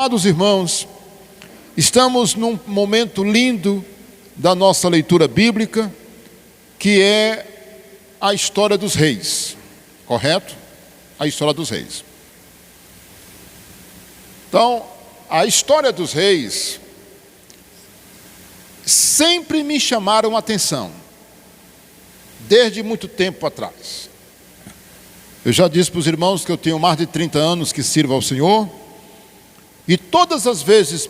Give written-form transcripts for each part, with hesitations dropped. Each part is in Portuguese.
Amados irmãos, estamos num momento lindo da nossa leitura bíblica, que é a história dos reis, correto? A história dos reis. Então, a história dos reis sempre me chamaram a atenção, desde muito tempo atrás. Eu já disse para os irmãos que eu tenho mais de 30 anos que sirvo ao Senhor, e todas as vezes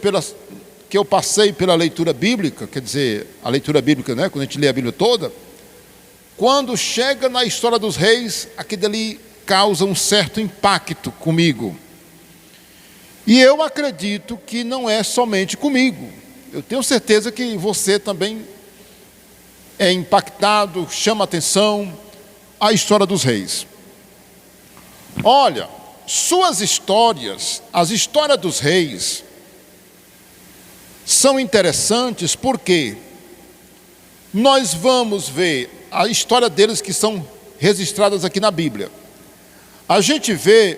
que eu passei pela leitura bíblica, quer dizer, a leitura bíblica, né, quando a gente lê a Bíblia toda, quando chega na história dos reis, aquilo ali causa um certo impacto comigo. E eu acredito que não é somente comigo. Eu tenho certeza que você também é impactado, chama atenção a história dos reis. Olha, suas histórias, as histórias dos reis, são interessantes porque nós vamos ver a história deles que são registradas aqui na Bíblia. A gente vê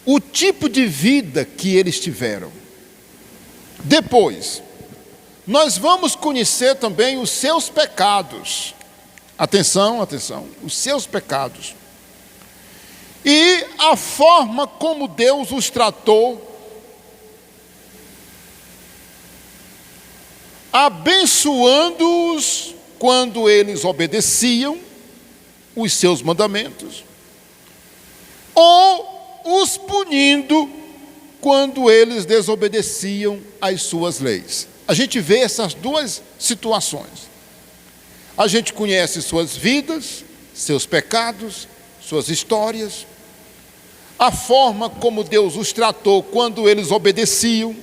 o tipo de vida que eles tiveram. Depois, nós vamos conhecer também os seus pecados. Atenção, atenção, os seus pecados. E a forma como Deus os tratou, abençoando-os quando eles obedeciam os seus mandamentos, ou os punindo quando eles desobedeciam às suas leis. A gente vê essas duas situações. A gente conhece suas vidas, seus pecados, suas histórias, a forma como Deus os tratou quando eles obedeciam,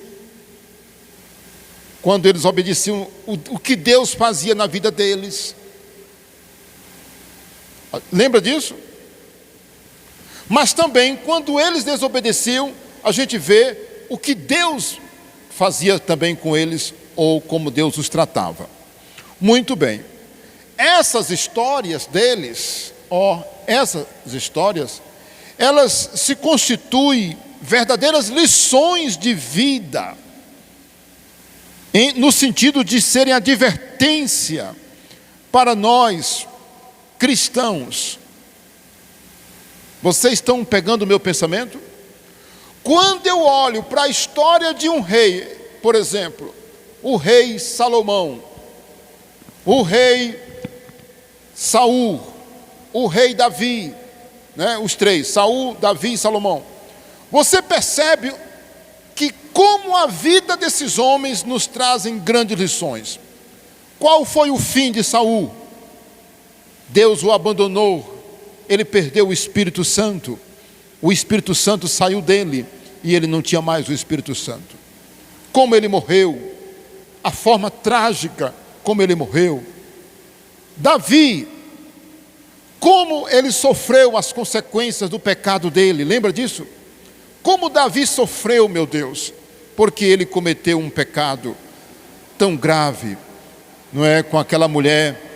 o que Deus fazia na vida deles. Lembra disso? Mas também, quando eles desobedeciam, a gente vê o que Deus fazia também com eles, ou como Deus os tratava. Muito bem. Essas histórias deles, elas se constituem verdadeiras lições de vida, no sentido de serem advertência para nós, cristãos. Vocês estão pegando o meu pensamento? Quando eu olho para a história de um rei, por exemplo, o rei Salomão, o rei Saul, o rei Davi, né, os três, Saul, Davi e Salomão, você percebe que como a vida desses homens nos trazem grandes lições. Qual foi o fim de Saul? Deus o abandonou, ele perdeu o Espírito Santo saiu dele, e ele não tinha mais o Espírito Santo. Como ele morreu, a forma trágica como ele morreu. Davi, como ele sofreu as consequências do pecado dele, lembra disso? Como Davi sofreu, meu Deus, porque ele cometeu um pecado tão grave, não é? Com aquela mulher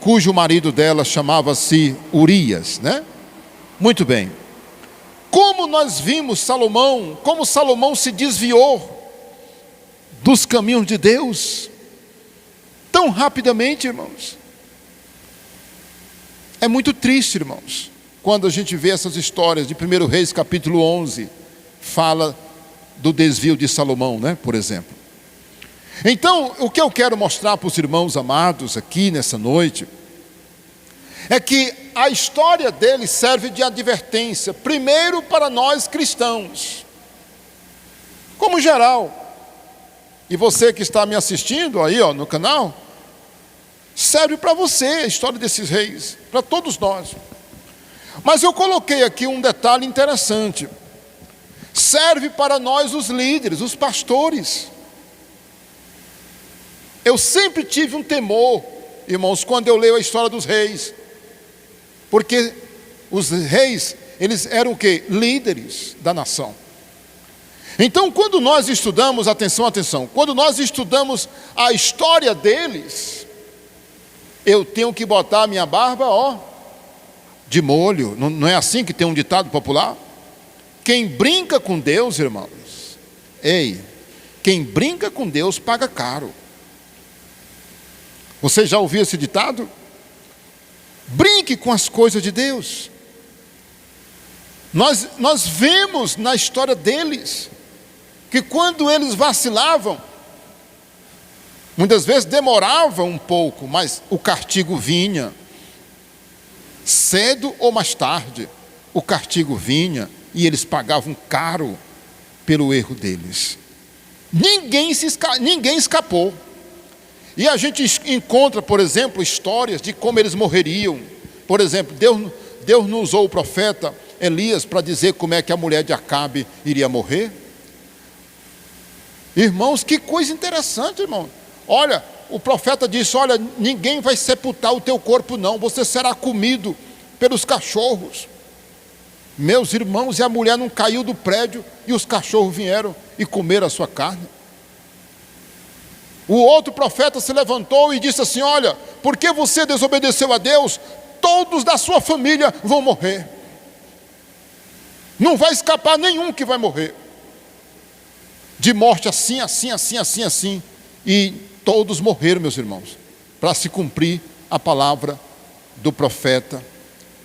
cujo marido dela chamava-se Urias, né? Muito bem. Como nós vimos Salomão, como Salomão se desviou dos caminhos de Deus tão rapidamente, irmãos. É muito triste, irmãos, quando a gente vê essas histórias de 1 Reis capítulo 11, fala do desvio de Salomão, né, por exemplo. Então, o que eu quero mostrar para os irmãos amados aqui nessa noite, é que a história dele serve de advertência, primeiro para nós cristãos, como geral. E você que está me assistindo aí, no canal, serve para você a história desses reis, para todos nós. Mas eu coloquei aqui um detalhe interessante. Serve para nós os líderes, os pastores. Eu sempre tive um temor, irmãos, quando eu leio a história dos reis. Porque os reis, eles eram o quê? Líderes da nação. Então, quando nós estudamos, atenção, quando nós estudamos a história deles, eu tenho que botar a minha barba, de molho. Não é assim que tem um ditado popular? Quem brinca com Deus, irmãos, Ei, quem brinca com Deus paga caro. Você já ouviu esse ditado? Brinque com as coisas de Deus. Nós vemos na história deles que quando eles vacilavam, muitas vezes demorava um pouco, mas o castigo vinha. Cedo ou mais tarde, o castigo vinha e eles pagavam caro pelo erro deles. Ninguém escapou. E a gente encontra, por exemplo, histórias de como eles morreriam. Por exemplo, Deus não usou o profeta Elias para dizer como é que a mulher de Acabe iria morrer. Irmãos, que coisa interessante, irmão. Olha, o profeta disse, olha, ninguém vai sepultar o teu corpo não, você será comido pelos cachorros. Meus irmãos, e a mulher não caiu do prédio e os cachorros vieram e comeram a sua carne. O outro profeta se levantou e disse assim, olha, porque você desobedeceu a Deus, todos da sua família vão morrer. Não vai escapar nenhum que vai morrer. De morte assim, assim, assim, assim, assim. E todos morreram, meus irmãos, para se cumprir a palavra do profeta.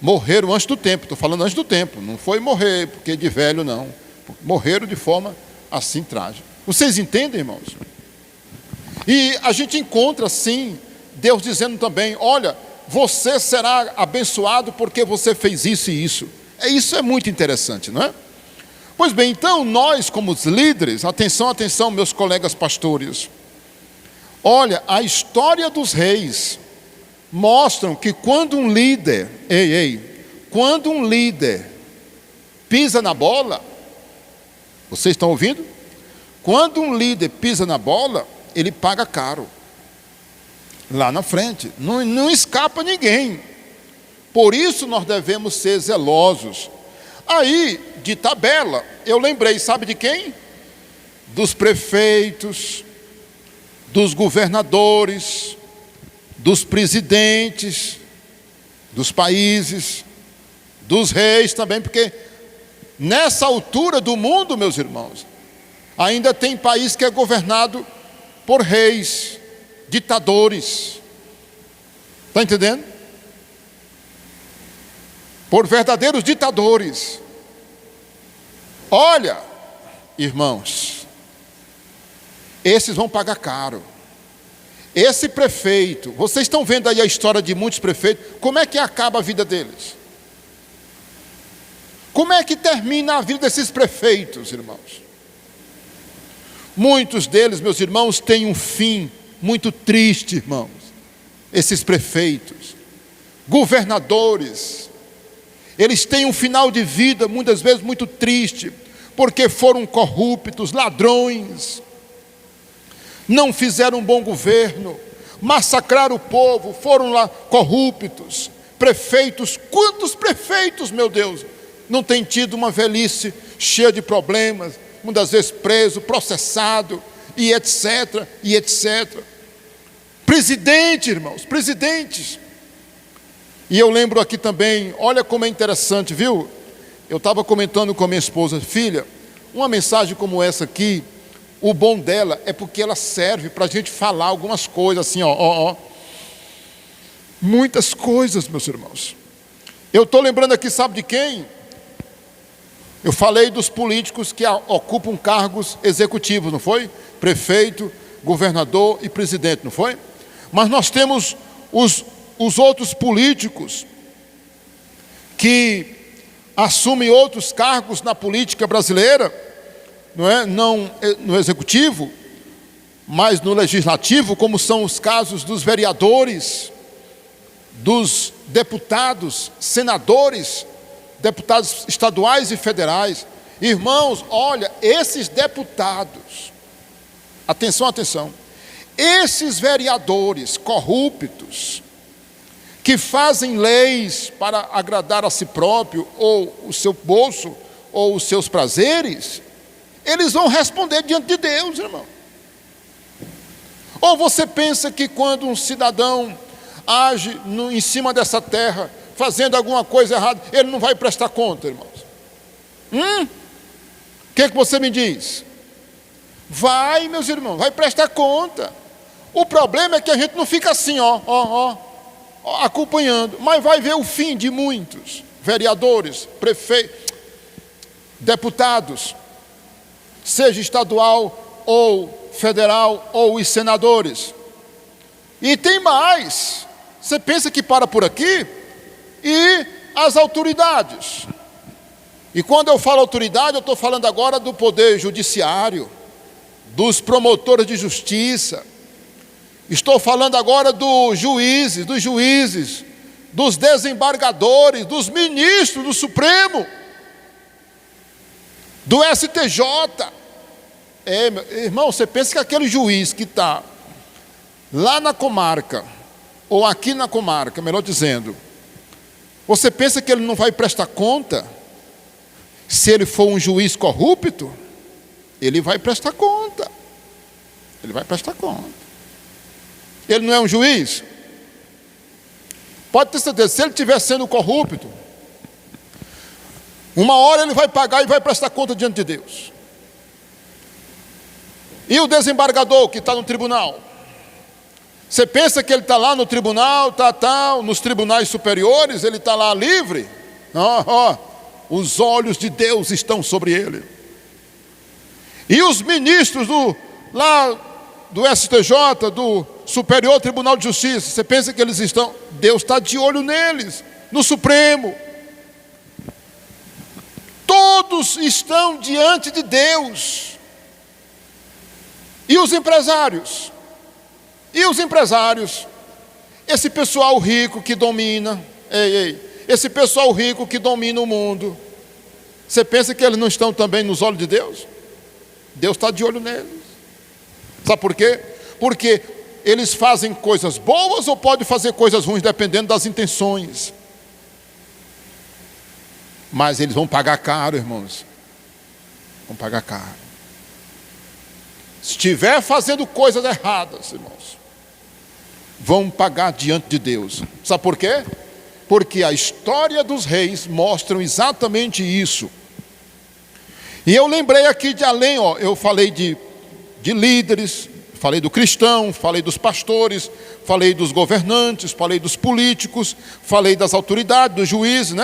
Morreram antes do tempo, estou falando antes do tempo, não foi morrer porque de velho não. Morreram de forma assim trágica. Vocês entendem, irmãos? E a gente encontra sim, Deus dizendo também, olha, você será abençoado porque você fez isso e isso. Isso é muito interessante, não é? Pois bem, então nós como os líderes, atenção, meus colegas pastores, olha, a história dos reis mostram que quando um líder, quando um líder pisa na bola, vocês estão ouvindo? Quando um líder pisa na bola, ele paga caro. Lá na frente, não escapa ninguém. Por isso nós devemos ser zelosos. Aí, de tabela, eu lembrei, sabe de quem? Dos prefeitos, dos governadores, dos presidentes, dos países, dos reis também, porque nessa altura do mundo, meus irmãos, ainda tem país que é governado por reis, ditadores. Está entendendo? Por verdadeiros ditadores. Olha, irmãos, esses vão pagar caro. Esse prefeito, vocês estão vendo aí a história de muitos prefeitos, como é que acaba a vida deles? Como é que termina a vida desses prefeitos, irmãos? Muitos deles, meus irmãos, têm um fim muito triste, irmãos. Esses prefeitos, governadores, eles têm um final de vida muitas vezes muito triste, porque foram corruptos, ladrões, não fizeram um bom governo, massacraram o povo, foram lá corruptos. Prefeitos, quantos prefeitos, meu Deus, não têm tido uma velhice cheia de problemas, muitas vezes preso, processado, e etc, e etc. Presidente, irmãos, presidentes. E eu lembro aqui também, olha como é interessante, viu? Eu estava comentando com a minha esposa, filha, uma mensagem como essa aqui, o bom dela é porque ela serve para a gente falar algumas coisas assim, muitas coisas, meus irmãos. Eu estou lembrando aqui, sabe de quem? Eu falei dos políticos que ocupam cargos executivos, não foi? Prefeito, governador e presidente, não foi? Mas nós temos os outros políticos que assumem outros cargos na política brasileira, não é? Não no executivo, mas no legislativo, como são os casos dos vereadores, dos deputados, senadores, deputados estaduais e federais. Irmãos, olha, esses deputados, atenção, esses vereadores corruptos, que fazem leis para agradar a si próprio, ou o seu bolso, ou os seus prazeres, eles vão responder diante de Deus, irmão. Ou você pensa que quando um cidadão age em cima dessa terra, fazendo alguma coisa errada, ele não vai prestar conta, irmãos? O que você me diz? Vai, meus irmãos, vai prestar conta. O problema é que a gente não fica assim, acompanhando, mas vai ver o fim de muitos vereadores, prefeitos, deputados, seja estadual ou federal, ou os senadores. E tem mais. Você pensa que para por aqui? E as autoridades. E quando eu falo autoridade, eu estou falando agora do poder judiciário, dos promotores de justiça. Estou falando agora dos juízes, dos desembargadores, dos ministros do Supremo, do STJ. Irmão, você pensa que aquele juiz que está lá na comarca, ou aqui na comarca, melhor dizendo, você pensa que ele não vai prestar conta? Se ele for um juiz corrupto, ele vai prestar conta. Ele vai prestar conta. Ele não é um juiz? Pode ter certeza, se ele estiver sendo corrupto, uma hora ele vai pagar e vai prestar conta diante de Deus. E o desembargador que está no tribunal? Você pensa que ele está lá no tribunal, nos tribunais superiores, ele está lá livre? Os olhos de Deus estão sobre ele. E os ministros do STJ, do Superior Tribunal de Justiça, você pensa que eles estão? Deus está de olho neles, no Supremo. Todos estão diante de Deus. E os empresários? Esse pessoal rico que domina, esse pessoal rico que domina o mundo, você pensa que eles não estão também nos olhos de Deus? Deus está de olho neles. Sabe por quê? Porque eles fazem coisas boas ou podem fazer coisas ruins, dependendo das intenções. Mas eles vão pagar caro, irmãos. Vão pagar caro. Se estiver fazendo coisas erradas, irmãos, vão pagar diante de Deus. Sabe por quê? Porque a história dos reis mostra exatamente isso. E eu lembrei aqui de além, eu falei de líderes, falei do cristão, falei dos pastores, falei dos governantes, falei dos políticos, falei das autoridades, dos juízes,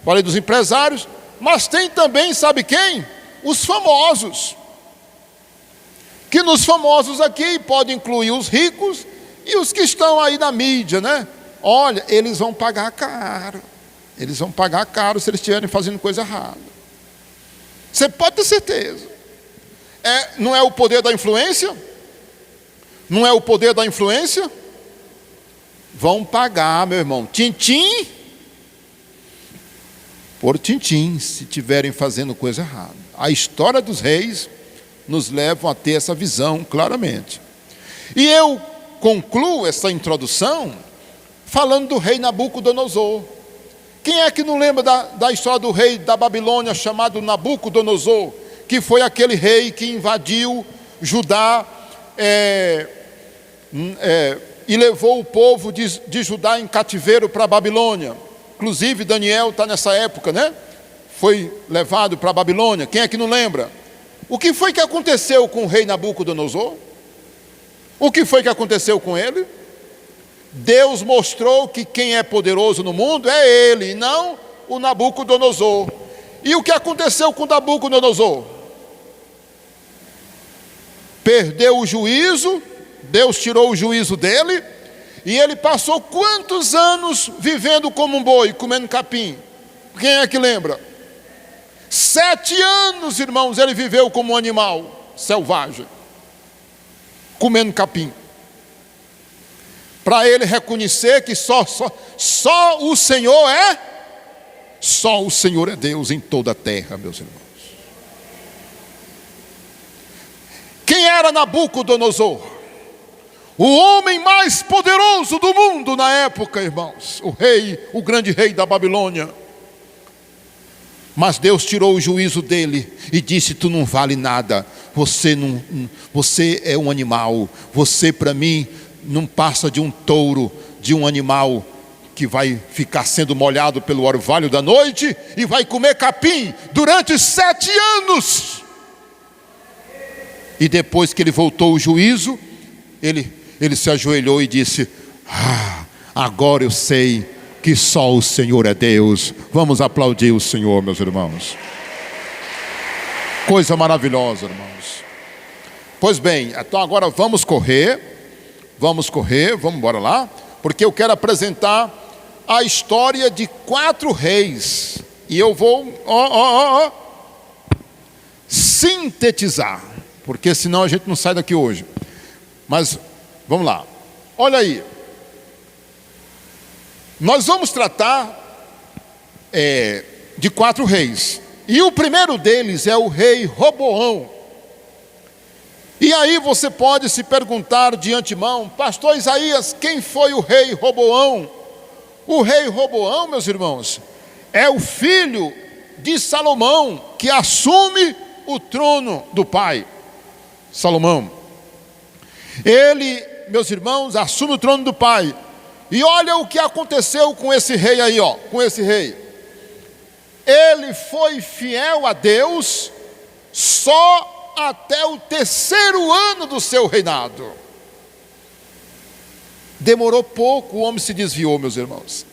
falei dos empresários, mas tem também, sabe quem? Os famosos. Que nos famosos aqui pode incluir os ricos e os que estão aí na mídia, Olha, eles vão pagar caro. Eles vão pagar caro se eles estiverem fazendo coisa errada. Você pode ter certeza. Não é o poder da influência? Não é o poder da influência? Vão pagar, meu irmão, tintim por tintim, se estiverem fazendo coisa errada. A história dos reis nos leva a ter essa visão claramente. E eu concluo essa introdução falando do rei Nabucodonosor. Quem é que não lembra da história do rei da Babilônia chamado Nabucodonosor, que foi aquele rei que invadiu Judá e levou o povo de Judá em cativeiro para a Babilônia? Inclusive Daniel está nessa época, Foi levado para a Babilônia. Quem é que não lembra? O que foi que aconteceu com o rei Nabucodonosor? O que foi que aconteceu com ele? Deus mostrou que quem é poderoso no mundo é ele, e não o Nabucodonosor. E o que aconteceu com Nabucodonosor? Perdeu o juízo, Deus tirou o juízo dele, e ele passou quantos anos vivendo como um boi, comendo capim? Quem é que lembra? 7 anos, irmãos, ele viveu como um animal selvagem, comendo capim. Para ele reconhecer que só o Senhor é Deus em toda a terra, meus irmãos. Quem era Nabucodonosor? O homem mais poderoso do mundo na época, irmãos. O grande rei da Babilônia. Mas Deus tirou o juízo dele e disse: tu não vale nada, você é um animal, você para mim não passa de um touro, de um animal que vai ficar sendo molhado pelo orvalho da noite e vai comer capim durante 7 anos. E depois que ele voltou o juízo, ele se ajoelhou e disse: agora eu sei que só o Senhor é Deus. Vamos aplaudir o Senhor, meus irmãos. Coisa maravilhosa, irmãos. Pois bem, então agora vamos correr, vamos embora lá, porque eu quero apresentar a história de 4 reis. E eu vou sintetizar, porque senão a gente não sai daqui hoje. Mas vamos lá. Olha aí. Nós vamos tratar de 4 reis. E o primeiro deles é o rei Roboão. E aí você pode se perguntar de antemão: pastor Isaías, quem foi o rei Roboão? O rei Roboão, meus irmãos, é o filho de Salomão, que assume o trono do pai, Salomão. Ele, meus irmãos, assume o trono do pai. E olha o que aconteceu com esse rei aí, com esse rei. Ele foi fiel a Deus só até o 3º ano do seu reinado. Demorou pouco, o homem se desviou, meus irmãos.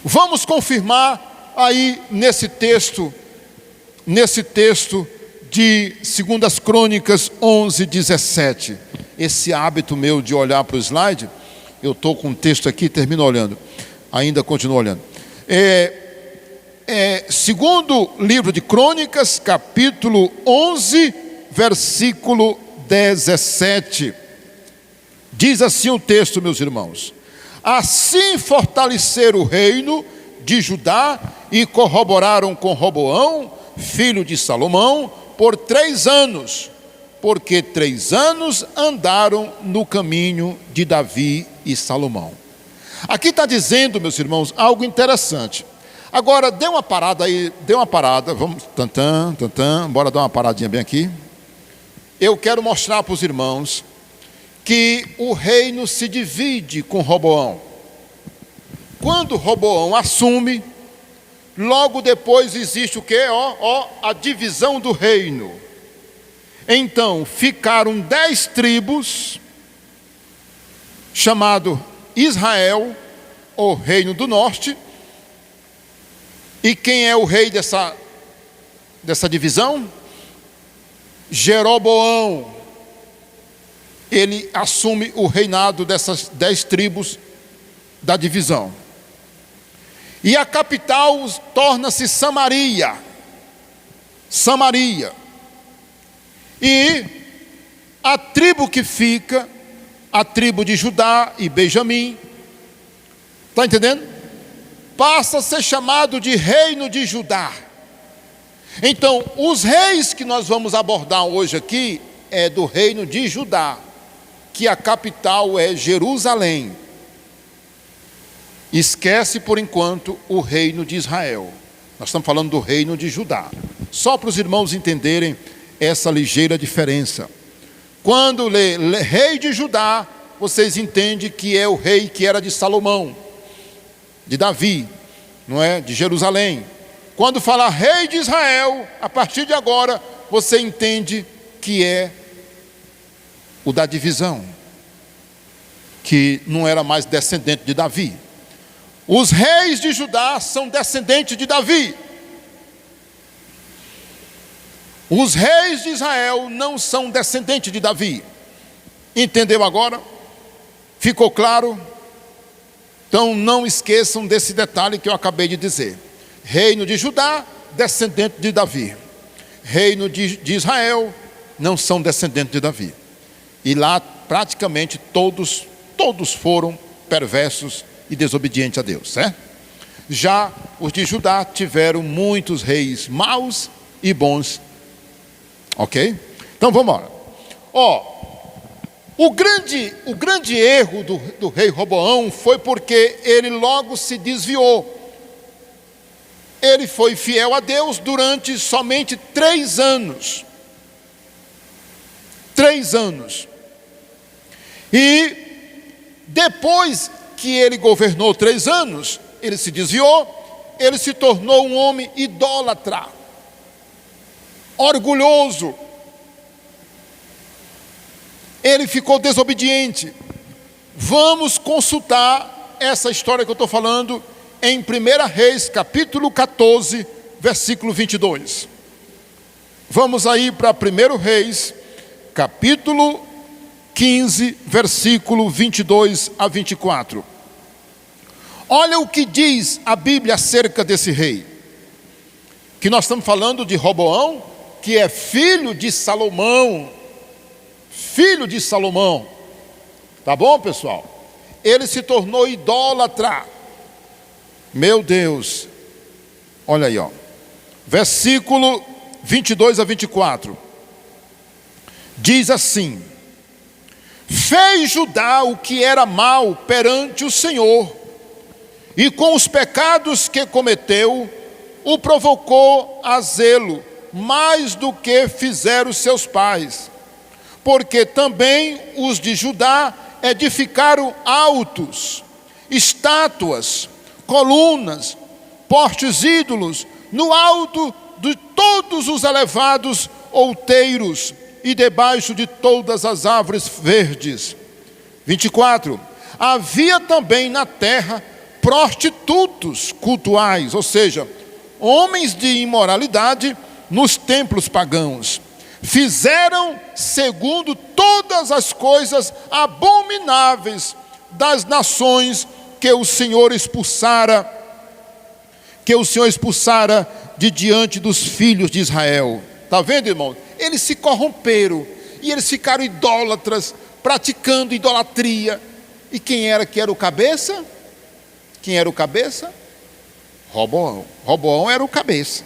Vamos confirmar aí nesse texto de 2 Crônicas 11:17. Esse hábito meu de olhar para o slide, eu estou com o texto aqui, termino olhando, ainda continuo olhando. Segundo livro de Crônicas, capítulo 11, versículo 17. Diz assim o texto, meus irmãos: assim fortaleceram o reino de Judá e corroboraram com Roboão, filho de Salomão, por 3 anos, porque 3 anos andaram no caminho de Davi e Salomão. Aqui está dizendo, meus irmãos, algo interessante. Agora, dê uma parada aí, vamos, bora dar uma paradinha bem aqui. Eu quero mostrar para os irmãos que o reino se divide com Roboão. Quando Roboão assume, logo depois existe o quê? A divisão do reino. Então, ficaram 10 tribos, chamado Israel, o reino do norte. E quem é o rei dessa divisão? Jeroboão. Ele assume o reinado dessas 10 tribos da divisão. E a capital torna-se Samaria. E a tribo que fica, a tribo de Judá e Benjamim, está entendendo? Passa a ser chamado de reino de Judá. Então, os reis que nós vamos abordar hoje aqui é do reino de Judá, que a capital é Jerusalém. Esquece por enquanto o reino de Israel. Nós estamos falando do reino de Judá. Só para os irmãos entenderem essa ligeira diferença. Quando lê rei de Judá, vocês entendem que é o rei que era de Salomão, de Davi, não é? De Jerusalém. Quando fala rei de Israel, a partir de agora, você entende que é o da divisão, que não era mais descendente de Davi. Os reis de Judá são descendentes de Davi. Os reis de Israel não são descendentes de Davi. Entendeu agora? Ficou claro? Então não esqueçam desse detalhe que eu acabei de dizer. Reino de Judá, descendente de Davi. Reino de Israel, não são descendentes de Davi. E lá praticamente todos foram perversos e desobedientes a Deus, certo? Já os de Judá tiveram muitos reis maus e bons. Ok? Então vamos lá. O grande erro do rei Roboão foi porque ele logo se desviou. Ele foi fiel a Deus durante somente 3 anos. 3 anos. E depois que ele governou 3 anos, ele se desviou, ele se tornou um homem idólatra, orgulhoso, Ele ficou desobediente. Vamos consultar essa história que eu estou falando em 1 Reis, capítulo 14, versículo 22. Vamos aí para 1 Reis, capítulo 15, versículo 22 a 24. Olha o que diz a Bíblia acerca desse rei. Que nós estamos falando de Roboão, que é filho de Salomão. Filho de Salomão. Tá bom, pessoal? Ele se tornou idólatra. Meu Deus. Olha aí, ó. Versículo 22 a 24. Diz assim: fez Judá o que era mal perante o Senhor, e com os pecados que cometeu, o provocou a zelo, mais do que fizeram seus pais. Porque também os de Judá edificaram altos, estátuas, colunas, postes ídolos, no alto de todos os elevados outeiros e debaixo de todas as árvores verdes. 24. Havia também na terra prostitutos cultuais, ou seja, homens de imoralidade nos templos pagãos. Fizeram segundo todas as coisas abomináveis das nações que o Senhor expulsara de diante dos filhos de Israel. Está vendo, irmão? Eles se corromperam e eles ficaram idólatras, praticando idolatria. E quem era que era o cabeça? Quem era o cabeça? Roboão. Roboão era o cabeça.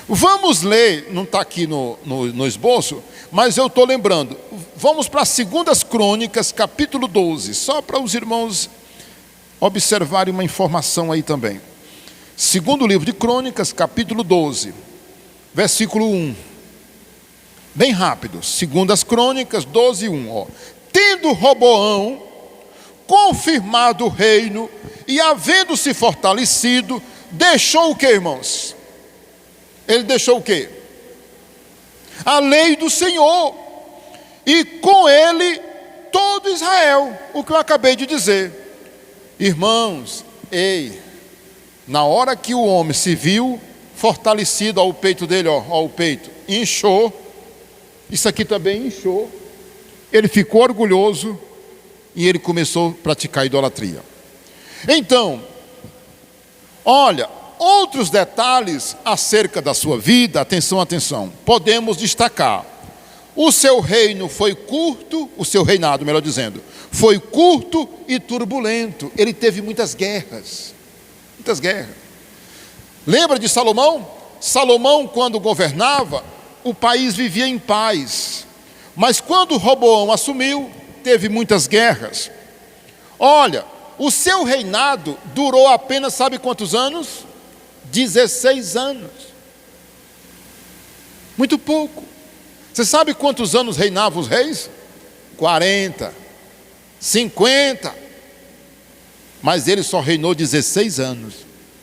Vamos ler, não está aqui no esboço, mas eu estou lembrando. Vamos para 2 Crônicas, capítulo 12, só para os irmãos observarem uma informação aí também. Segundo livro de Crônicas, capítulo 12, versículo 1. Bem rápido. 2 Crônicas 12, 1. Ó. Tendo Roboão confirmado o reino e havendo se fortalecido, deixou o que, irmãos? Ele deixou o quê? A lei do Senhor, e com ele todo Israel, o que eu acabei de dizer. Irmãos, na hora que o homem se viu fortalecido ao peito dele, ó, o peito inchou, isso aqui também inchou, ele ficou orgulhoso e ele começou a praticar idolatria. Então, olha, outros detalhes acerca da sua vida, atenção, podemos destacar. O seu reino foi curto, o seu reinado, melhor dizendo, foi curto e turbulento. Ele teve muitas guerras. Lembra de Salomão? Salomão, quando governava, o país vivia em paz. Mas quando Roboão assumiu, teve muitas guerras. Olha, o seu reinado durou apenas, sabe quantos anos? 16 anos. Muito pouco. Você sabe quantos anos reinavam os reis? 40, 50. Mas ele só reinou 16 anos,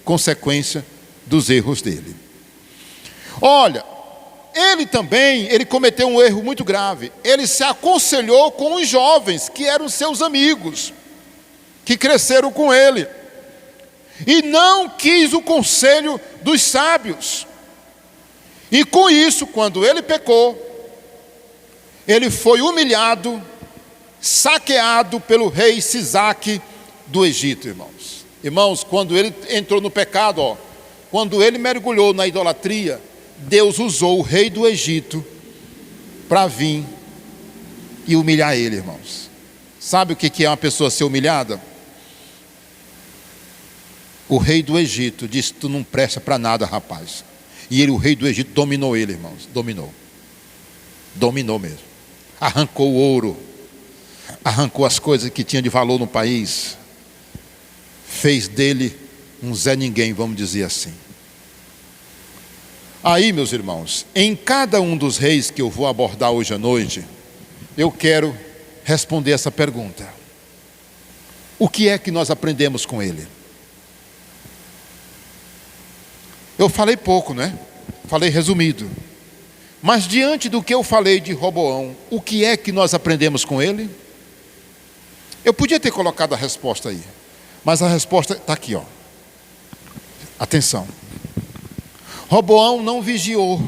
consequência dos erros dele. Olha, ele cometeu um erro muito grave. Ele se aconselhou com os jovens que eram seus amigos, que cresceram com ele, e não quis o conselho dos sábios. E com isso, quando ele pecou, ele foi humilhado, saqueado pelo rei Sisaque do Egito, irmãos. Irmãos, quando ele entrou no pecado, quando ele mergulhou na idolatria, Deus usou o rei do Egito para vir e humilhar ele, irmãos. Sabe o que é uma pessoa ser humilhada? O rei do Egito disse: tu não presta para nada, rapaz. E o rei do Egito dominou ele, irmãos. Dominou mesmo. Arrancou o ouro, arrancou as coisas que tinha de valor no país, fez dele um Zé Ninguém, vamos dizer assim. Aí, meus irmãos, em cada um dos reis que eu vou abordar hoje à noite, eu quero responder essa pergunta: o que é que nós aprendemos com ele? Eu falei pouco, né? Falei resumido. Mas diante do que eu falei de Roboão, o que é que nós aprendemos com ele? Eu podia ter colocado a resposta aí, mas a resposta está aqui, ó. Atenção. Roboão não vigiou,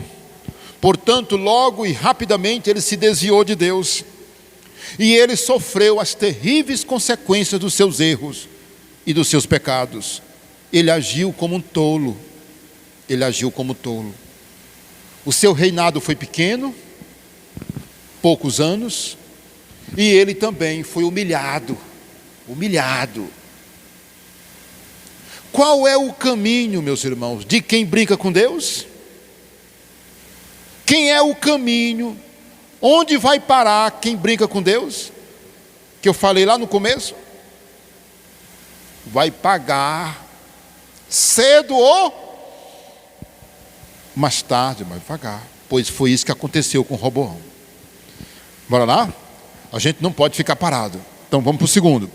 portanto, logo e rapidamente ele se desviou de Deus. E ele sofreu as terríveis consequências dos seus erros e dos seus pecados. Ele agiu como um tolo. Ele agiu como tolo. O seu reinado foi pequeno, poucos anos, e ele também foi humilhado. Humilhado. Qual é o caminho, meus irmãos, de quem brinca com Deus? Quem é o caminho? Onde vai parar quem brinca com Deus? Que eu falei lá no começo. Vai pagar cedo ou mais tarde, mas vai pagar. Pois foi isso que aconteceu com Roboão. Bora lá? A gente não pode ficar parado. Então vamos para o segundo.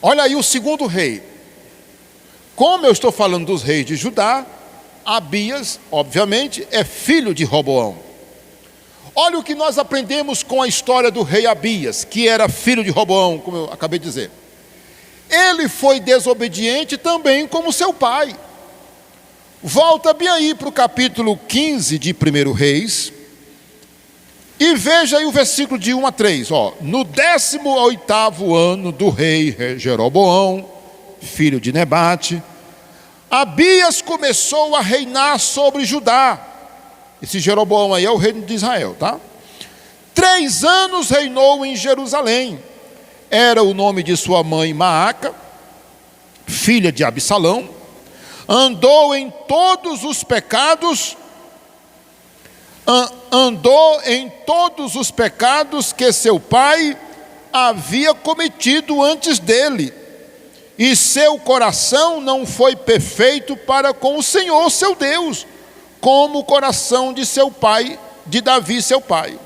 Olha aí o segundo rei. Como eu estou falando dos reis de Judá, Abias, obviamente, é filho de Roboão. Olha o que nós aprendemos com a história do rei Abias, que era filho de Roboão, como eu acabei de dizer. Ele foi desobediente também como seu pai. Volta bem aí para o capítulo 15 de 1 Reis, e veja aí o versículo de 1 a 3. No 18º ano do rei Jeroboão, filho de Nebate, Abias começou a reinar sobre Judá. Esse Jeroboão aí é o reino de Israel, tá? 3 anos reinou em Jerusalém. Era o nome de sua mãe Maaca, filha de Absalão. Andou em todos os pecados que seu pai havia cometido antes dele, e seu coração não foi perfeito para com o Senhor seu Deus, como o coração de seu pai, de Davi seu pai.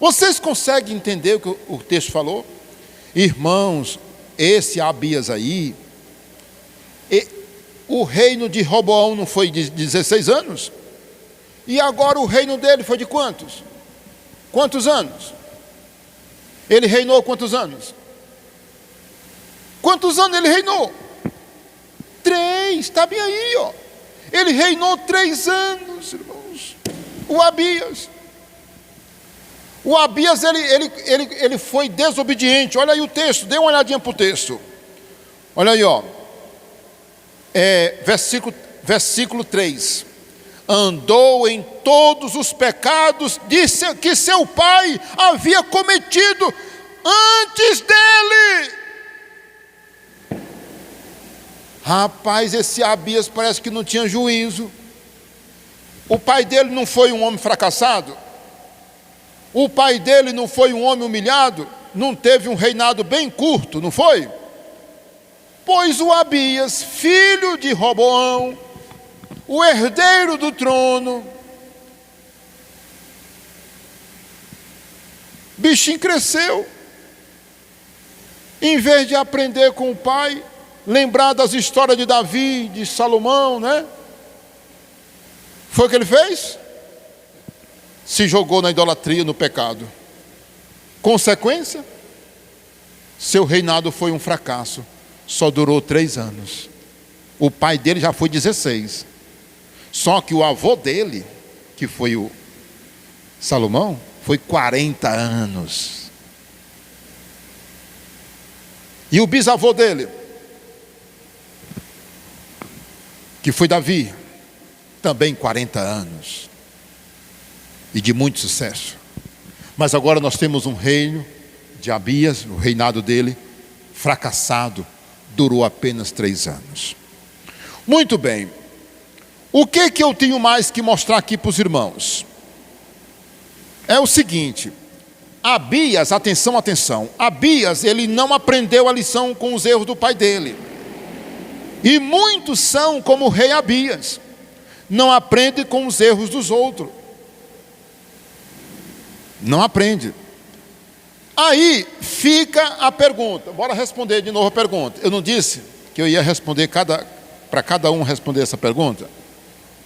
Vocês conseguem entender o que o texto falou? Irmãos, esse Abias aí, o reino de Roboão não foi de 16 anos? E agora o reino dele foi de quantos? Quantos anos? Ele reinou quantos anos? Quantos anos ele reinou? 3, está bem aí, ó. Ele reinou 3 anos, irmãos. O Abias. O Abias, ele foi desobediente. Olha aí o texto, dê uma olhadinha para o texto. Olha aí, ó. Versículo 3. Andou em todos os pecados que seu pai havia cometido antes dele. Rapaz, esse Abias parece que não tinha juízo. O pai dele não foi um homem fracassado? O pai dele não foi um homem humilhado? Não teve um reinado bem curto, não foi? Pois o Abias, filho de Roboão, o herdeiro do trono, bichinho cresceu. Em vez de aprender com o pai, lembrar das histórias de Davi, de Salomão, né? Foi o que ele fez? Se jogou na idolatria, no pecado. Consequência? Seu reinado foi um fracasso. Só durou 3 anos. O pai dele já foi 16. Só que o avô dele, que foi o Salomão, foi 40 anos. E o bisavô dele, que foi Davi, também 40 anos. E de muito sucesso. Mas agora nós temos um reino de Abias, o reinado dele, fracassado, durou apenas 3 anos. Muito bem. O que eu tenho mais que mostrar aqui para os irmãos? É o seguinte: Abias, atenção, Abias, ele não aprendeu a lição com os erros do pai dele. E muitos são como o rei Abias, não aprende com os erros dos outros. Não aprende. Aí fica a pergunta. Bora responder de novo a pergunta. Eu não disse que eu ia responder para cada um responder essa pergunta?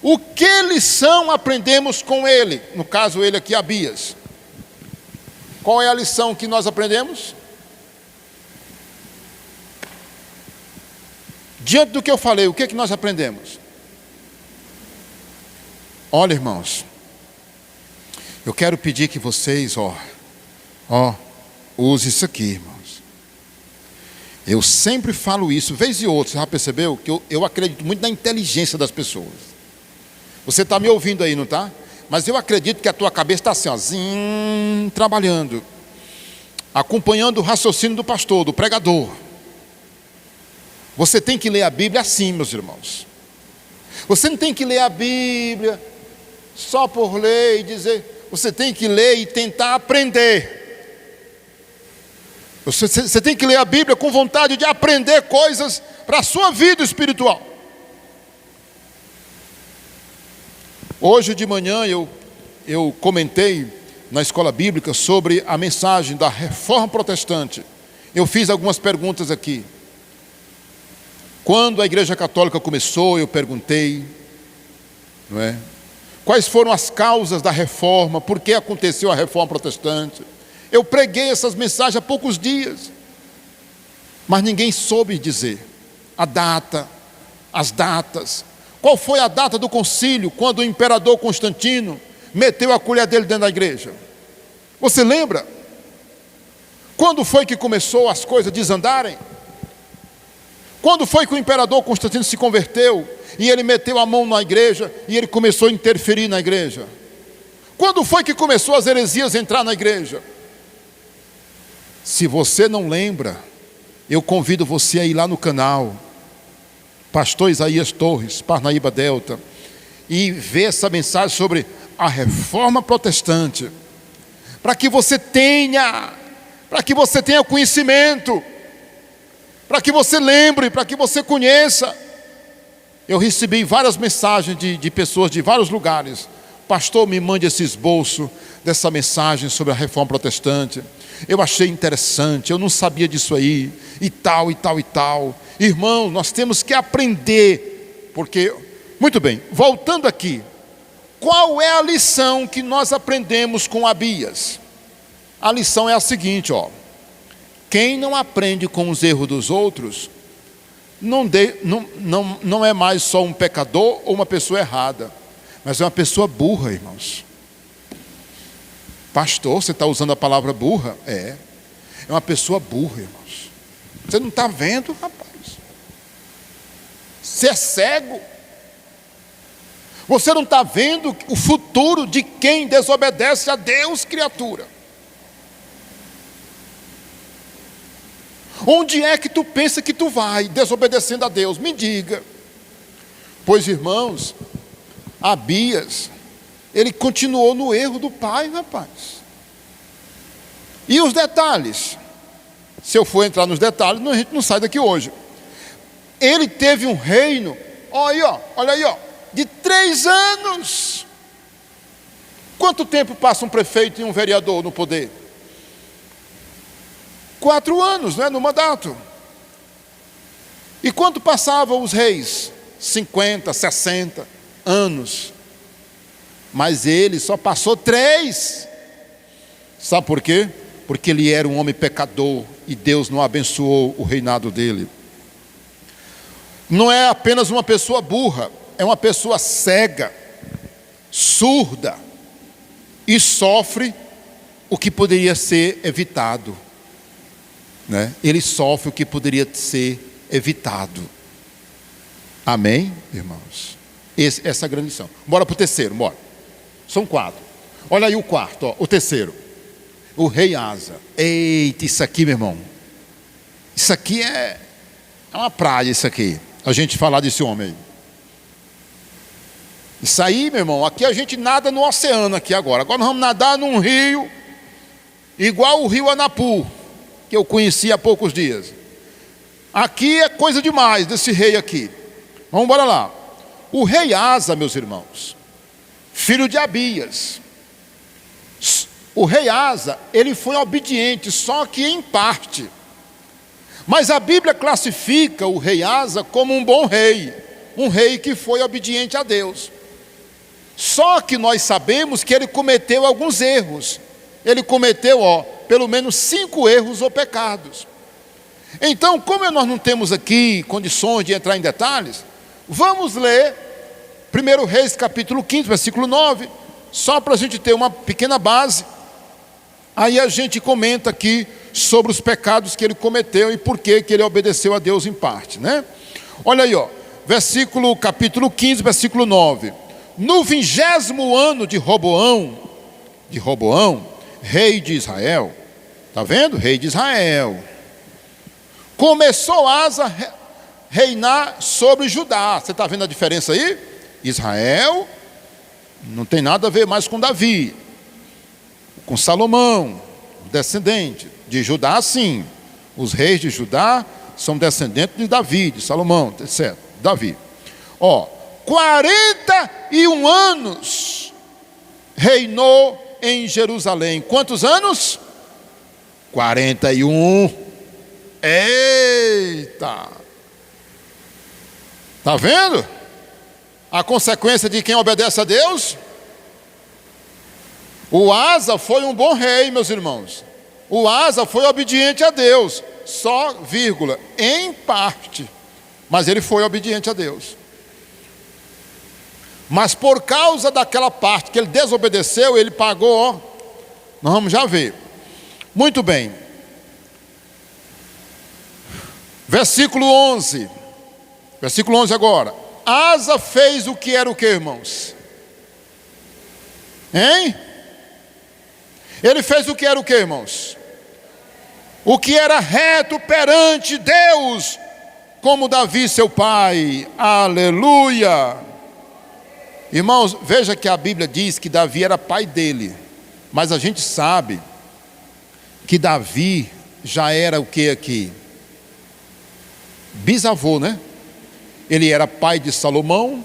O que lição aprendemos com ele? No caso, ele aqui, Abias. Qual é a lição que nós aprendemos? Diante do que eu falei, o que é que nós aprendemos? Olha, irmãos, eu quero pedir que vocês, use isso aqui, irmãos. Eu sempre falo isso, vez e outra, você já percebeu? Que eu acredito muito na inteligência das pessoas. Você está me ouvindo aí, não está? Mas eu acredito que a tua cabeça está assim, trabalhando, acompanhando o raciocínio do pastor, do pregador. Você tem que ler a Bíblia assim, meus irmãos. Você não tem que ler a Bíblia só por ler e dizer. Você tem que ler e tentar aprender. Você tem que ler a Bíblia com vontade de aprender coisas para a sua vida espiritual. Hoje de manhã eu comentei na escola bíblica sobre a mensagem da Reforma Protestante. Eu fiz algumas perguntas aqui. Quando a Igreja Católica começou, eu perguntei, não é? Quais foram as causas da reforma, por que aconteceu a Reforma Protestante. Eu preguei essas mensagens há poucos dias, mas ninguém soube dizer a data, as datas. Qual foi a data do concílio, quando o imperador Constantino meteu a colher dele dentro da igreja? Você lembra? Quando foi que começou as coisas desandarem? Quando foi que o imperador Constantino se converteu e ele meteu a mão na igreja e ele começou a interferir na igreja? Quando foi que começou as heresias a entrar na igreja? Se você não lembra, eu convido você a ir lá no canal Pastor Isaías Torres, Parnaíba Delta, e ver essa mensagem sobre a Reforma Protestante, para que você tenha conhecimento, para que você lembre, para que você conheça. Eu recebi várias mensagens de pessoas de vários lugares. Pastor, me mande esse esboço dessa mensagem sobre a Reforma Protestante. Eu achei interessante, eu não sabia disso aí, e tal, e tal, e tal. Irmãos, nós temos que aprender, porque, muito bem, voltando aqui, qual é a lição que nós aprendemos com Abias? A lição é a seguinte, quem não aprende com os erros dos outros, não é mais só um pecador ou uma pessoa errada, mas é uma pessoa burra, irmãos. Pastor, você está usando a palavra burra? É uma pessoa burra, irmãos. Você não está vendo, rapaz? Você é cego? Você não está vendo o futuro de quem desobedece a Deus, criatura? Onde é que tu pensa que tu vai desobedecendo a Deus? Me diga. Pois, irmãos, Abias, ele continuou no erro do pai, rapaz. E os detalhes? Se eu for entrar nos detalhes, a gente não sai daqui hoje. Ele teve um reino, olha aí, de 3 anos. Quanto tempo passa um prefeito e um vereador no poder? 4 anos, né, no mandato. E quanto passavam os reis? 50, 60 anos. Mas ele só passou 3. Sabe por quê? Porque ele era um homem pecador e Deus não abençoou o reinado dele. Não é apenas uma pessoa burra, é uma pessoa cega, surda, e sofre o que poderia ser evitado, né? Ele sofre o que poderia ser evitado. Amém, irmãos? Essa é a grande lição. Bora para o terceiro, bora. São 4. Olha aí o quarto, o terceiro. O rei Asa. Eita, isso aqui, meu irmão. Isso aqui é uma praia, isso aqui. A gente falar desse homem aí. Isso aí, meu irmão, aqui a gente nada no oceano aqui agora. Agora nós vamos nadar num rio, igual o rio Anapu, que eu conheci há poucos dias. Aqui é coisa demais desse rei aqui. Vamos embora lá. O rei Asa, meus irmãos, filho de Abias. O rei Asa, ele foi obediente, só que em parte. Mas a Bíblia classifica o rei Asa como um bom rei, um rei que foi obediente a Deus. Só que nós sabemos que ele cometeu alguns erros. Ele cometeu, pelo menos 5 erros ou pecados. Então, como nós não temos aqui condições de entrar em detalhes, vamos ler 1 Reis capítulo 15, versículo 9, só para a gente ter uma pequena base. Aí a gente comenta aqui sobre os pecados que ele cometeu e por que ele obedeceu a Deus em parte, né? Olha aí, capítulo 15, versículo 9. No 20º ano de Roboão, rei de Israel, está vendo? Rei de Israel. Começou Asa a reinar sobre Judá. Você está vendo a diferença aí? Israel não tem nada a ver mais com Davi, com Salomão, descendente de Judá, sim. Os reis de Judá são descendentes de Davi, de Salomão, etc. Davi. 41 anos reinou em Jerusalém. Quantos anos? 41. Eita! Está vendo? A consequência de quem obedece a Deus? O Asa foi um bom rei, meus irmãos. O Asa foi obediente a Deus, só, vírgula, em parte. Mas ele foi obediente a Deus. Mas por causa daquela parte que ele desobedeceu, ele pagou, nós vamos já ver. Muito bem. Versículo 11. Versículo 11 agora. Asa fez o que era o que, irmãos? Hein? Ele fez o que era o que, irmãos? O que era reto perante Deus, como Davi seu pai. Aleluia! Irmãos, veja que a Bíblia diz que Davi era pai dele. Mas a gente sabe que Davi já era o que aqui? Bisavô, né? Ele era pai de Salomão.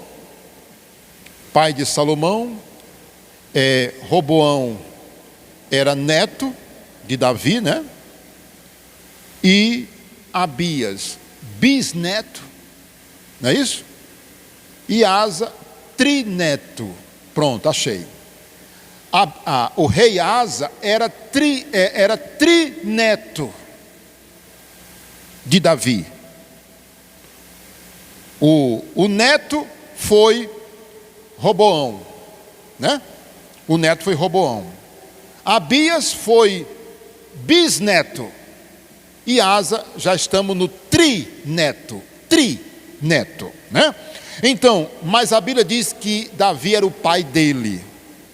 Roboão era neto de Davi, né? E Abias, bisneto, não é isso? E Asa, trineto. Pronto, achei. O rei Asa era trineto de Davi. O neto foi Roboão, né? O neto foi Roboão. Abias foi bisneto. E Asa, já estamos no trineto, né? Então, mas a Bíblia diz que Davi era o pai dele.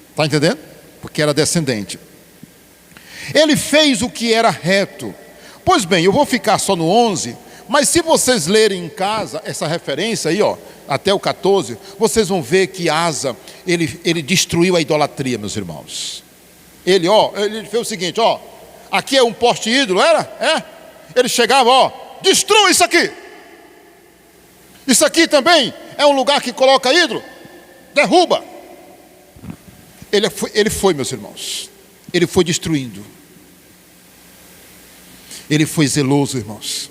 Está entendendo? Porque era descendente. Ele fez o que era reto. Pois bem, eu vou ficar só no 11, mas se vocês lerem em casa essa referência aí, até o 14, vocês vão ver que Asa, ele destruiu a idolatria, meus irmãos. Ele fez o seguinte, aqui é um poste ídolo, ele chegava, destrua isso aqui. Isso aqui também é um lugar que coloca ídolo, derruba. Ele foi, meus irmãos, ele foi destruindo. Ele foi zeloso, irmãos.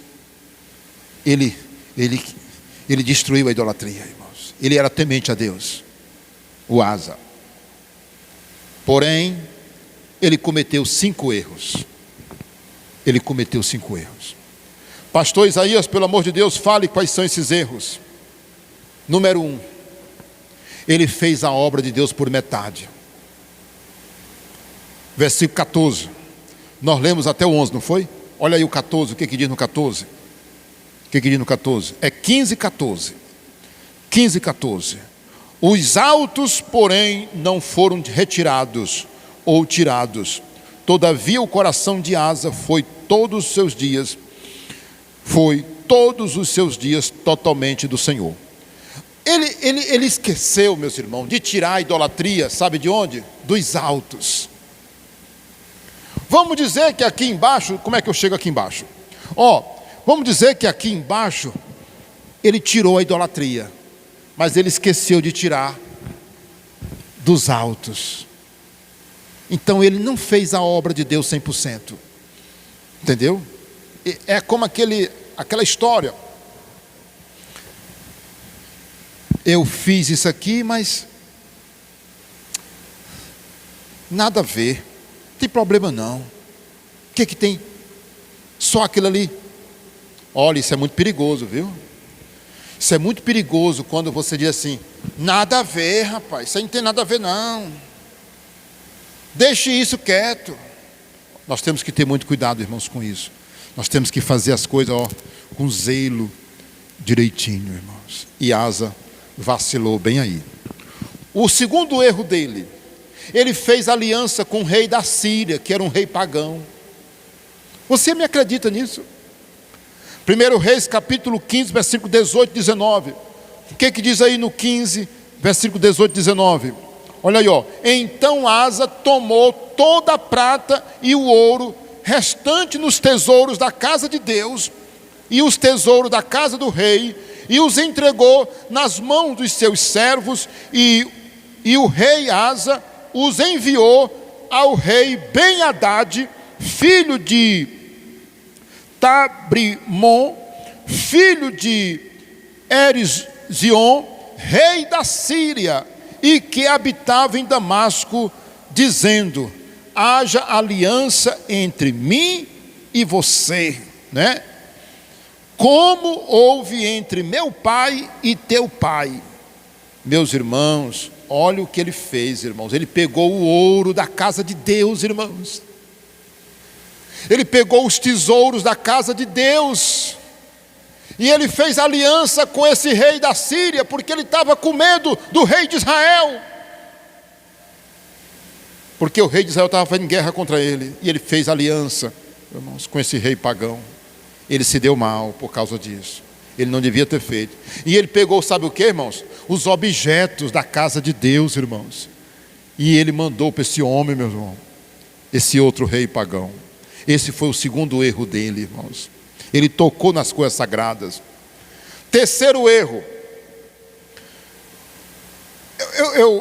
Ele destruiu a idolatria, irmãos. Ele era temente a Deus, o Asa. Porém, ele cometeu 5 erros. Pastor Isaías, pelo amor de Deus, fale quais são esses erros. Número 1, ele fez a obra de Deus por metade. Versículo 14, nós lemos até o 11, não foi? Olha aí o 14, o que diz no 14? O que diz no 14? É 15, 14. 15, 14. Os altos, porém, não foram retirados ou tirados. Todavia o coração de Asa foi todos os seus dias totalmente do Senhor. Ele esqueceu, meus irmãos, de tirar a idolatria, sabe de onde? Dos altos. Vamos dizer que aqui embaixo, como é que eu chego aqui embaixo? Vamos dizer que aqui embaixo, ele tirou a idolatria, mas ele esqueceu de tirar dos altos. Então ele não fez a obra de Deus 100%. Entendeu? É como aquela história. Eu fiz isso aqui, mas Nada a ver, não tem problema não. O que tem? Só aquilo ali. Olha, isso é muito perigoso, viu? Isso é muito perigoso quando você diz assim: nada a ver, rapaz, isso aí não tem nada a ver não. Deixe isso quieto. Nós temos que ter muito cuidado, irmãos, com isso. Nós temos que fazer as coisas com zelo, direitinho, irmãos. E Asa vacilou bem aí. O segundo erro dele, ele fez aliança com o rei da Síria, que era um rei pagão. Você me acredita nisso? 1 Reis capítulo 15, versículo 18 e 19. O que diz aí no 15, versículo 18 e 19? Olha aí, ó. Então Asa tomou toda a prata e o ouro restante nos tesouros da casa de Deus e os tesouros da casa do rei, e os entregou nas mãos dos seus servos, e o rei Asa os enviou ao rei Ben-Hadad, filho de Tabrimon, filho de Ezion, rei da Síria, e que habitava em Damasco, dizendo: haja aliança entre mim e você, né? Como houve entre meu pai e teu pai. Meus irmãos, olha o que ele fez, irmãos. Ele pegou o ouro da casa de Deus, irmãos. Ele pegou os tesouros da casa de Deus. E ele fez aliança com esse rei da Síria, porque ele estava com medo do rei de Israel. Porque o rei de Israel estava fazendo guerra contra ele. E ele fez aliança, irmãos, com esse rei pagão. Ele se deu mal por causa disso. Ele não devia ter feito. E ele pegou, sabe o que, irmãos? Os objetos da casa de Deus, irmãos. E ele mandou para esse homem, meu irmão, esse outro rei pagão. Esse foi o segundo erro dele, irmãos. Ele tocou nas coisas sagradas. Terceiro erro.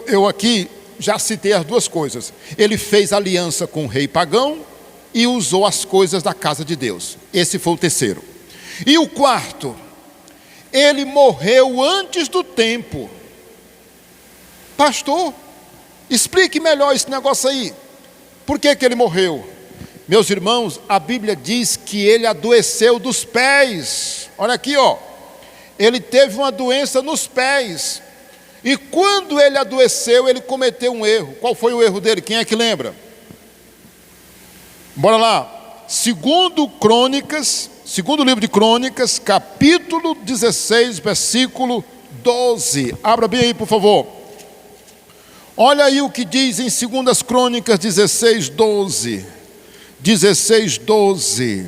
Eu aqui já citei as duas coisas. Ele fez aliança com o rei pagão e usou as coisas da casa de Deus. Esse foi o terceiro. E o quarto, ele morreu antes do tempo. Pastor, explique melhor esse negócio aí. Por que ele morreu? Meus irmãos, a Bíblia diz que ele adoeceu dos pés. Olha aqui, ó. Ele teve uma doença nos pés. E quando ele adoeceu, ele cometeu um erro. Qual foi o erro dele? Quem é que lembra? Bora lá. Segundo livro de Crônicas, capítulo 16, versículo 12. Abra bem aí, por favor. Olha aí o que diz em 2 Crônicas 16, 12. 16:12.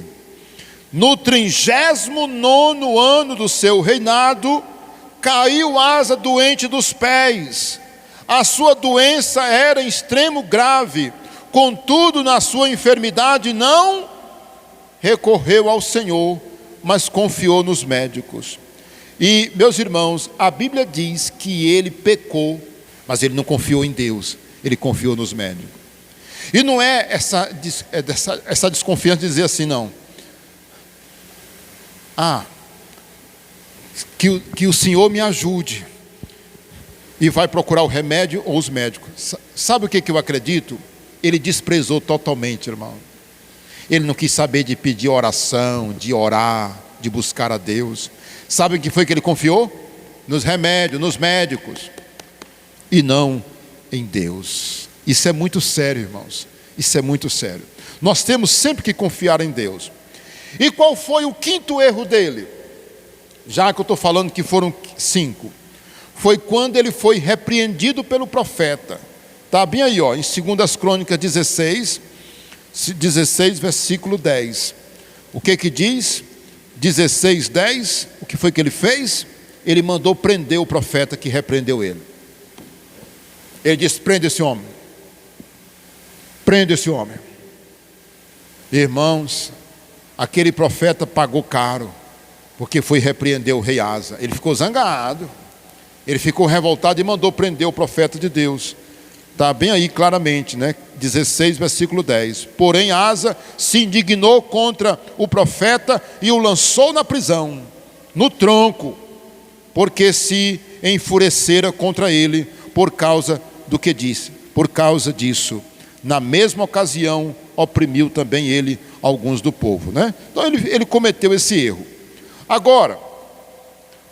No 39º ano do seu reinado, caiu Asa doente dos pés. A sua doença era em extremo grave. Contudo, na sua enfermidade não recorreu ao Senhor, mas confiou nos médicos. E, meus irmãos, a Bíblia diz que ele pecou, mas ele não confiou em Deus, ele confiou nos médicos. E não é essa desconfiança de dizer assim, não. Que o Senhor me ajude. E vai procurar o remédio ou os médicos. Sabe o que eu acredito? Ele desprezou totalmente, irmão. Ele não quis saber de pedir oração, de orar, de buscar a Deus. Sabe o que foi que ele confiou? Nos remédios, nos médicos. E não em Deus. Isso é muito sério, irmãos. Isso é muito sério. Nós temos sempre que confiar em Deus. E qual foi o quinto erro dele? Já que eu estou falando que foram 5. Foi quando ele foi repreendido pelo profeta. Está bem aí, ó, em 2 Crônicas 16, versículo 10. O que diz? 16, 10. O que foi que ele fez? Ele mandou prender o profeta que repreendeu ele. Ele disse: prende esse homem. Prende esse homem. Irmãos, aquele profeta pagou caro, porque foi repreender o rei Asa. Ele ficou zangado, ele ficou revoltado e mandou prender o profeta de Deus. Está bem aí claramente, né? 16, versículo 10. Porém Asa se indignou contra o profeta e o lançou na prisão, no tronco, porque se enfurecera contra ele por causa do que disse. Por causa disso, na mesma ocasião, oprimiu também ele alguns do povo, né? Então ele cometeu esse erro. Agora,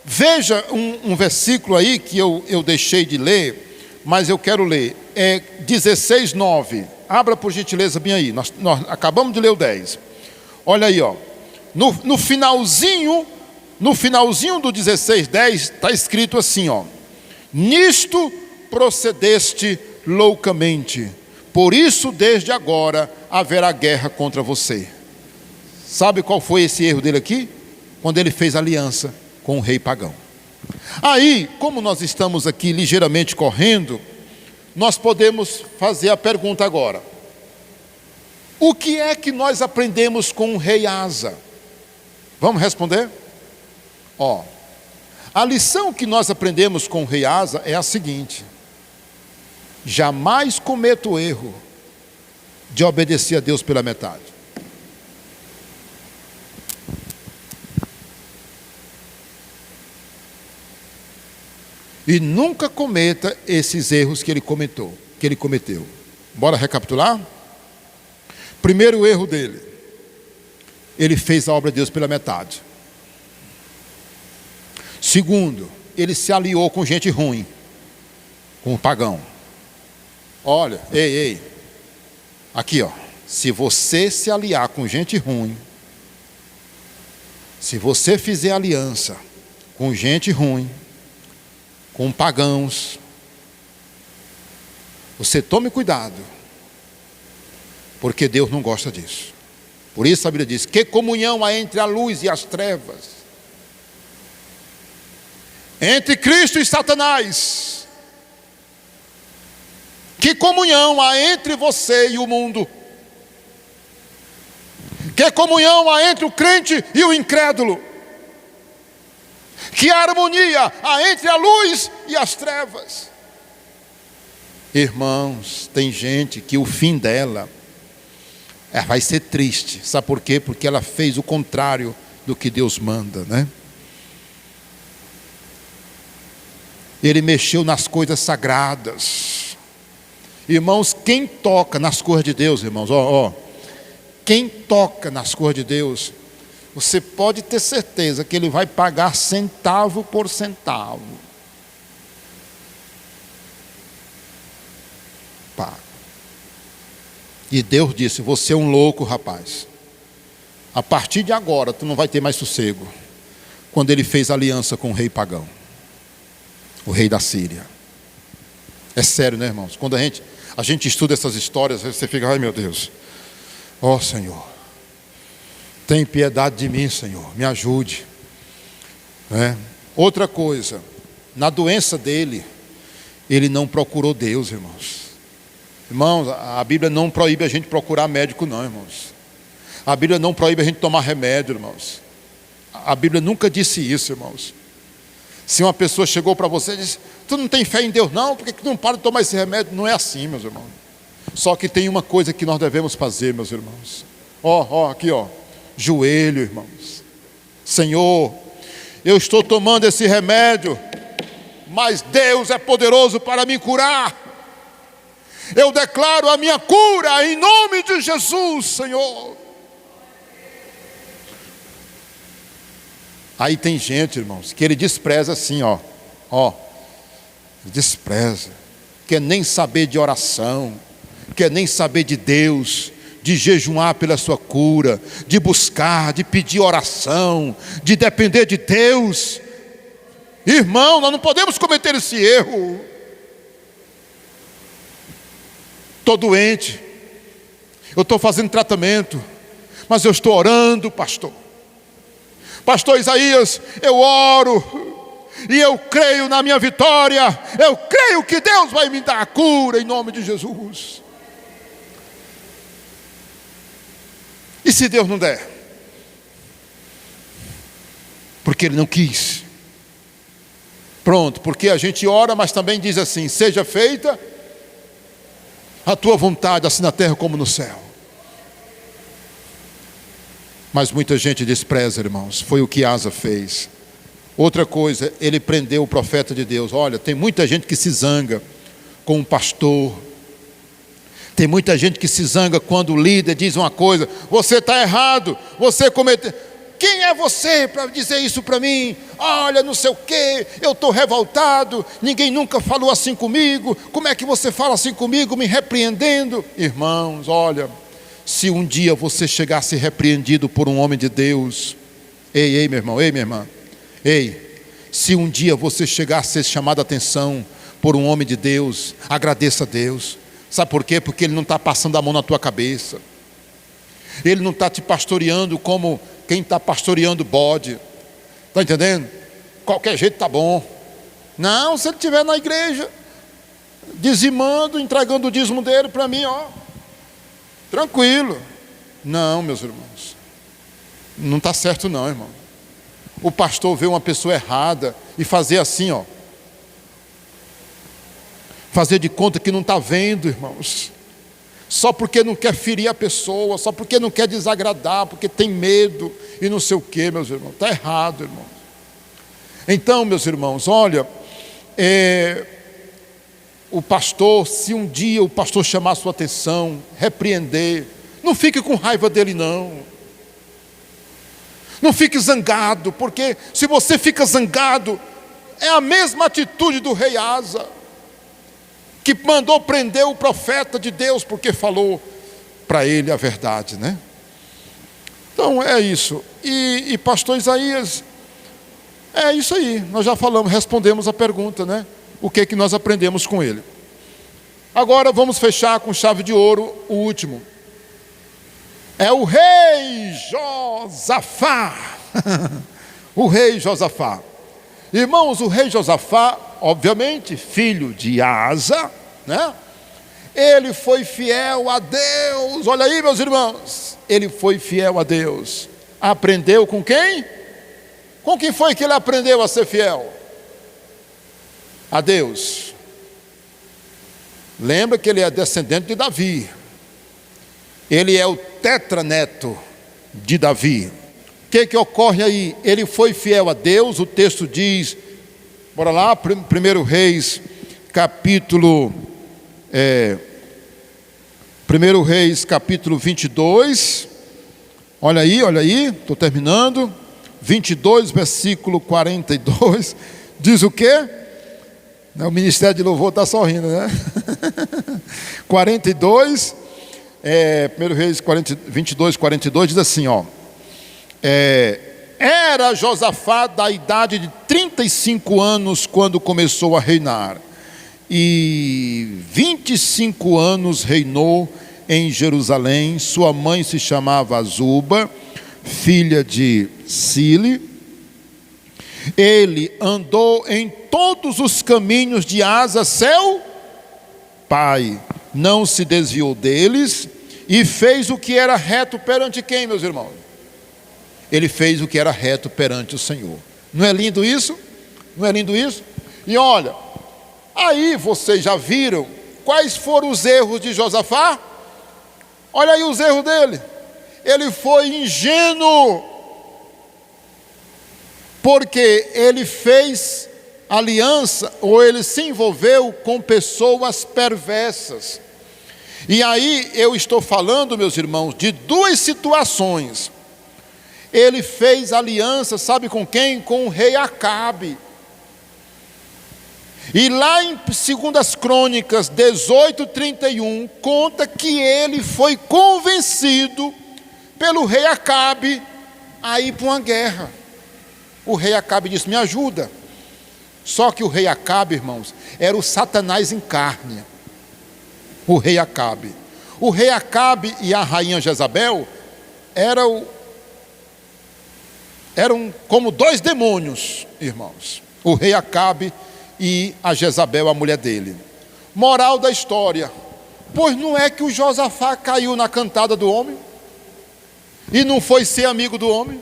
veja um versículo aí que eu deixei de ler, mas eu quero ler. É 16:9. Abra por gentileza bem aí. Nós acabamos de ler o 10. Olha aí, ó. No finalzinho do 16:10 está escrito assim, ó: nisto procedeste loucamente, por isso desde agora haverá guerra contra você. Sabe qual foi esse erro dele aqui? Quando ele fez aliança com o rei pagão. Aí, como nós estamos aqui ligeiramente correndo, nós podemos fazer a pergunta agora: o que é que nós aprendemos com o rei Asa? Vamos responder? Ó, a lição que nós aprendemos com o rei Asa é a seguinte: jamais cometa o erro de obedecer a Deus pela metade. E nunca cometa esses erros que ele cometeu. Bora recapitular? Primeiro erro dele: ele fez a obra de Deus pela metade. Segundo, ele se aliou com gente ruim, com o pagão. Olha, ei, aqui ó, se você se aliar com gente ruim, se você fizer aliança com gente ruim, com pagãos, você tome cuidado, porque Deus não gosta disso. Por isso a Bíblia diz: que comunhão há entre a luz e as trevas, entre Cristo e Satanás? Que comunhão há entre você e o mundo? Que comunhão há entre o crente e o incrédulo? Que harmonia há entre a luz e as trevas? Irmãos, tem gente que o fim dela vai ser triste. Sabe por quê? Porque ela fez o contrário do que Deus manda, né? Ele mexeu nas coisas sagradas. Irmãos, quem toca nas coisas de Deus, irmãos, quem toca nas coisas de Deus, você pode ter certeza que ele vai pagar centavo por centavo. Paga. E Deus disse: você é um louco, rapaz. A partir de agora, tu não vai ter mais sossego. Quando ele fez aliança com o rei pagão, o rei da Síria. É sério, né, irmãos? Quando a gente estuda essas histórias, você fica: ai meu Deus, ó Senhor, tem piedade de mim, Senhor, me ajude. Outra coisa, na doença dele, ele não procurou Deus, irmãos. Irmãos, a Bíblia não proíbe a gente procurar médico, não, irmãos. A Bíblia não proíbe a gente tomar remédio, irmãos. A Bíblia nunca disse isso, irmãos. Se uma pessoa chegou para você e disse: tu não tem fé em Deus não, por que tu não para de tomar esse remédio? Não é assim, meus irmãos. Só que tem uma coisa que nós devemos fazer, meus irmãos. Aqui, joelho, irmãos. Senhor, eu estou tomando esse remédio, mas Deus é poderoso para me curar. Eu declaro a minha cura em nome de Jesus, Senhor. Aí tem gente, irmãos, que ele despreza assim, despreza, quer nem saber de oração, quer nem saber de Deus, de jejuar pela sua cura, de buscar, de pedir oração, de depender de Deus. Irmão, nós não podemos cometer esse erro. Estou doente, eu estou fazendo tratamento, mas eu estou orando, pastor. Pastor Isaías, eu oro e eu creio na minha vitória. Eu creio que Deus vai me dar a cura em nome de Jesus. E se Deus não der? Porque Ele não quis. Pronto, porque a gente ora, mas também diz assim: seja feita a tua vontade, assim na terra como no céu. Mas muita gente despreza, irmãos. Foi o que Asa fez. Outra coisa, ele prendeu o profeta de Deus. Olha, tem muita gente que se zanga com um pastor. Tem muita gente que se zanga quando o líder diz uma coisa: você está errado, você cometeu. Quem é você para dizer isso para mim? Olha, não sei o quê, eu estou revoltado, ninguém nunca falou assim comigo, como é que você fala assim comigo, me repreendendo? Irmãos, olha, se um dia você chegasse repreendido por um homem de Deus, ei, meu irmão, ei, minha irmã, ei, se um dia você chegasse a ser chamado a atenção por um homem de Deus, agradeça a Deus. Sabe por quê? Porque Ele não está passando a mão na tua cabeça, Ele não está te pastoreando como quem está pastoreando bode. Está entendendo? Qualquer jeito está bom. Não, se ele estiver na igreja, dizimando, entregando o dízimo dele para mim, ó, tranquilo. Não, meus irmãos, não está certo não, irmão. O pastor vê uma pessoa errada e fazer assim, ó, fazer de conta que não está vendo, irmãos, só porque não quer ferir a pessoa, só porque não quer desagradar, porque tem medo e não sei o que, meus irmãos. Está errado, irmãos. Então, meus irmãos, olha, o pastor, se um dia o pastor chamar a sua atenção, repreender, não fique com raiva dele não. Não fique zangado, porque se você fica zangado, é a mesma atitude do rei Asa, que mandou prender o profeta de Deus, porque falou para ele a verdade, né? Então é isso. E pastor Isaías, é isso aí, nós já falamos, respondemos a pergunta, né? O que nós aprendemos com ele. Agora vamos fechar com chave de ouro o último. É o rei Josafá. O rei Josafá. Irmãos, o rei Josafá, obviamente, filho de Asa, né? Ele foi fiel a Deus. Olha aí, meus irmãos, ele foi fiel a Deus. Aprendeu com quem? Com quem foi que ele aprendeu a ser fiel? A Deus. Lembra que ele é descendente de Davi. Ele é o tetraneto de Davi. O que ocorre aí? Ele foi fiel a Deus. O texto diz, bora lá, 1 Reis, capítulo 1 Reis, capítulo 22. Olha aí, estou terminando. 22, versículo 42. Diz o quê? O Ministério de Louvor está sorrindo, né? 42, 1 Reis 22, 42, diz assim, ó. Era Josafá da idade de 35 anos quando começou a reinar, e 25 anos reinou em Jerusalém. Sua mãe se chamava Azuba, filha de Sile. Ele andou em todos os caminhos de Asa, seu pai, não se desviou deles, e fez o que era reto perante quem, meus irmãos? Ele fez o que era reto perante o Senhor. Não é lindo isso? Não é lindo isso? E olha, aí vocês já viram quais foram os erros de Josafá? Olha aí os erros dele. Ele foi ingênuo, porque ele fez aliança, ou ele se envolveu com pessoas perversas. E aí eu estou falando, meus irmãos, de duas situações. Ele fez aliança, sabe com quem? Com o rei Acabe. E lá em 2 Crônicas 18:31, conta que ele foi convencido pelo rei Acabe a ir para uma guerra. O rei Acabe disse, me ajuda. Só que o rei Acabe, irmãos, era o Satanás em carne. O rei Acabe. O rei Acabe e a rainha Jezabel eram como dois demônios, irmãos. O rei Acabe e a Jezabel, a mulher dele. Moral da história: pois não é que o Josafá caiu na cantada do homem e não foi ser amigo do homem?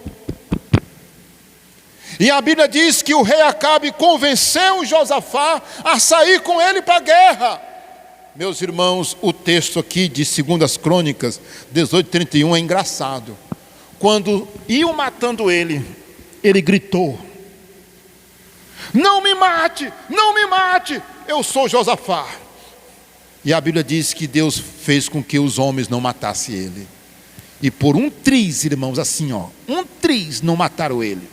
E a Bíblia diz que o rei Acabe convenceu o Josafá a sair com ele para a guerra. Meus irmãos, o texto aqui de 2 Crônicas 18:31 é engraçado. Quando iam matando ele, ele gritou: não me mate, não me mate, eu sou Josafá. E a Bíblia diz que Deus fez com que os homens não matassem ele. E por um triz, irmãos, assim ó, um triz não mataram ele.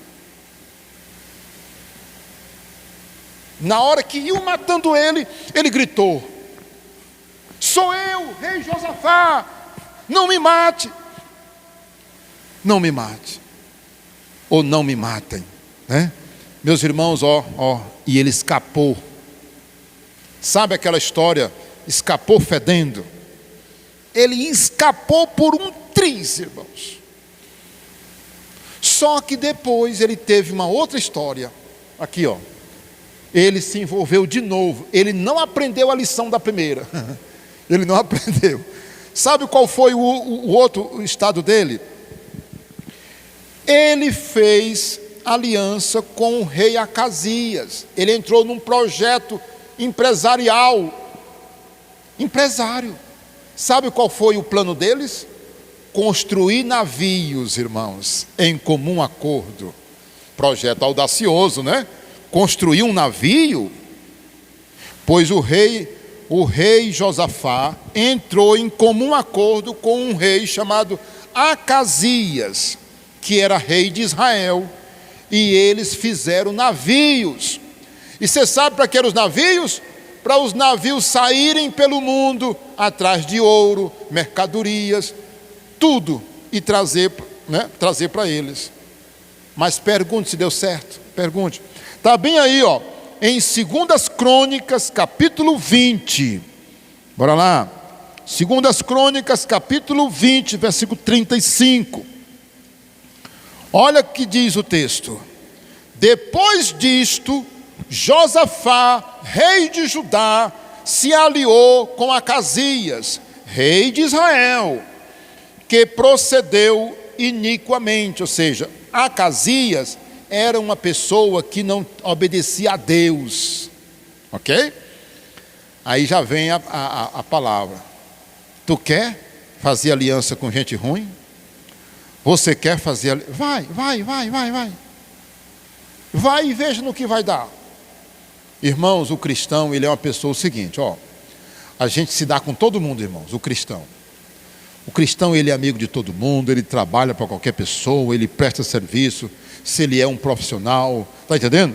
Na hora que iam matando ele, ele gritou: sou eu, rei Josafá, não me mate. Não me mate. Ou não me matem, né? Meus irmãos, e ele escapou. Sabe aquela história, escapou fedendo? Ele escapou por um triz, irmãos. Só que depois ele teve uma outra história. Aqui ó, ele se envolveu de novo. Ele não aprendeu a lição da primeira. Ele não aprendeu. Sabe qual foi o outro estado dele? Ele fez aliança com o rei Acasias. Ele entrou num projeto empresarial. Empresário. Sabe qual foi o plano deles? Construir navios, irmãos, em comum acordo. Projeto audacioso, né? Construir um navio. Pois o rei Josafá entrou em comum acordo com um rei chamado Acasias, que era rei de Israel, e eles fizeram navios. E você sabe para que eram os navios? Para os navios saírem pelo mundo, atrás de ouro, mercadorias, tudo, e trazer para eles. Mas pergunte se deu certo, pergunte. Está bem aí, ó, em 2 Crônicas, capítulo 20, bora lá, 2 Crônicas, capítulo 20, versículo 35, olha o que diz o texto. Depois disto, Josafá, rei de Judá, se aliou com Acasias, rei de Israel, que procedeu iniquamente, ou seja, Acasias era uma pessoa que não obedecia a Deus, ok? Aí já vem a palavra. Tu quer fazer aliança com gente ruim? Você quer fazer? Vai. Vai e veja no que vai dar. Irmãos, o cristão, ele é uma pessoa o seguinte, ó. A gente se dá com todo mundo, irmãos, o cristão. O cristão, ele é amigo de todo mundo, ele trabalha para qualquer pessoa, ele presta serviço, se ele é um profissional, está entendendo?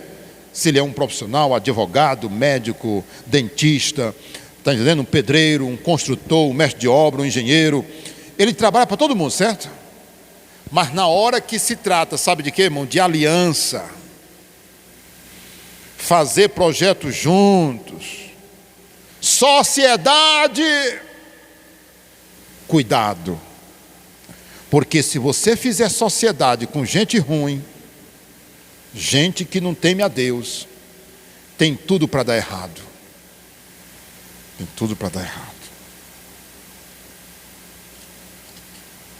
Se ele é um profissional, advogado, médico, dentista, está entendendo? Um pedreiro, um construtor, um mestre de obra, um engenheiro, ele trabalha para todo mundo, certo? Mas na hora que se trata, sabe de quê, irmão? De aliança, fazer projetos juntos, sociedade, cuidado, porque se você fizer sociedade com gente ruim, gente que não teme a Deus, tem tudo para dar errado. Tem tudo para dar errado.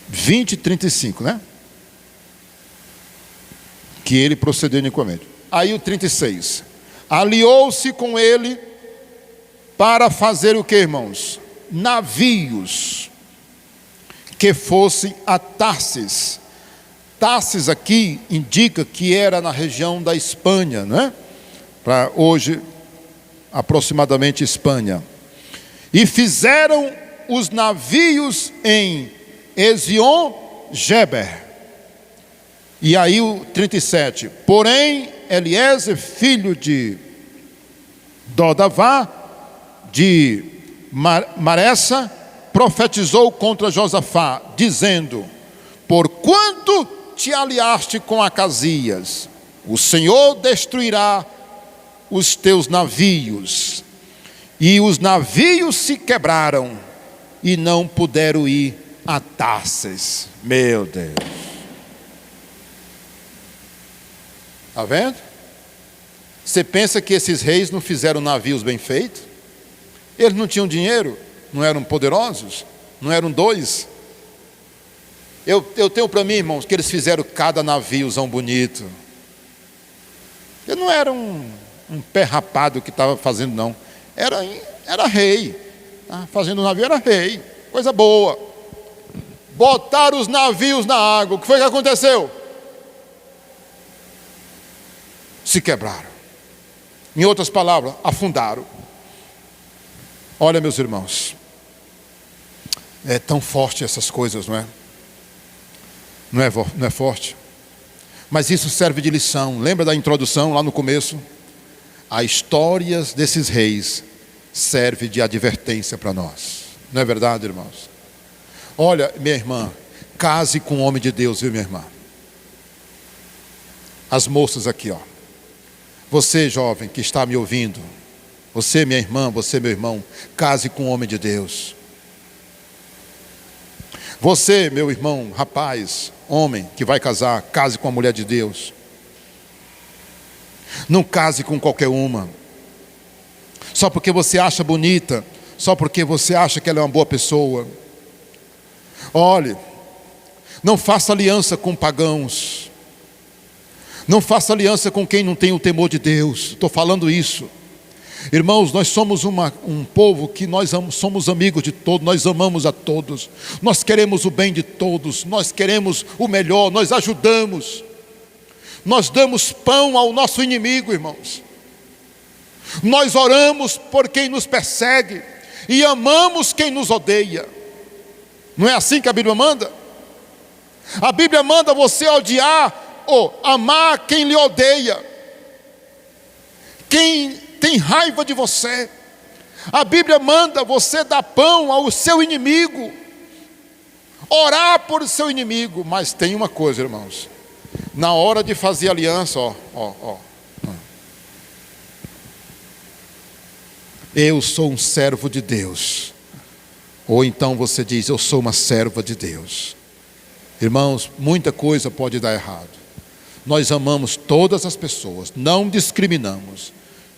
20 e 35, né? Que ele procedeu iniquamente. Aí o 36. Aliou-se com ele para fazer o que, irmãos? Navios que fossem a Tarsis. Tarsis aqui indica que era na região da Espanha, né? Para hoje, aproximadamente Espanha. E fizeram os navios em Ezion-Geber. E aí o 37. Porém, Eliezer, filho de Dodavá, de Maressa, profetizou contra Josafá, dizendo: porquanto te aliaste com Acasias, o Senhor destruirá os teus navios. E os navios se quebraram e não puderam ir a Tarsis. Meu Deus. Está vendo? Você pensa que esses reis não fizeram navios bem feitos? Eles não tinham dinheiro? Não eram poderosos? Não eram dois? Eu tenho para mim, irmãos, que eles fizeram cada naviozão bonito. Ele não era um pé rapado que estava fazendo, não. Era rei. Fazendo o navio era rei. Coisa boa. Botaram os navios na água. O que foi que aconteceu? Se quebraram. Em outras palavras, afundaram. Olha, meus irmãos, é tão forte essas coisas, não é? Não é forte? Mas isso serve de lição. Lembra da introdução lá no começo? A história desses reis serve de advertência para nós. Não é verdade, irmãos? Olha, minha irmã, case com um homem de Deus, viu, minha irmã? As moças aqui, ó. Você, jovem, que está me ouvindo, você, minha irmã, você, meu irmão, case com um homem de Deus. Você, meu irmão, rapaz, homem que vai casar, case com a mulher de Deus. Não case com qualquer uma. Só porque você acha bonita, só porque você acha que ela é uma boa pessoa. Olhe, não faça aliança com pagãos. Não faça aliança com quem não tem o temor de Deus. Estou falando isso. Irmãos, nós somos um povo que somos amigos de todos, nós amamos a todos, nós queremos o bem de todos, nós queremos o melhor, nós ajudamos, nós damos pão ao nosso inimigo, irmãos. Nós oramos por quem nos persegue e amamos quem nos odeia. Não é assim que a Bíblia manda? A Bíblia manda você odiar ou amar quem lhe odeia, quem tem raiva de você. A Bíblia manda você dar pão ao seu inimigo, orar por seu inimigo. Mas tem uma coisa, irmãos, na hora de fazer aliança, eu sou um servo de Deus, ou então você diz, eu sou uma serva de Deus. Irmãos, muita coisa pode dar errado. Nós amamos todas as pessoas, não discriminamos,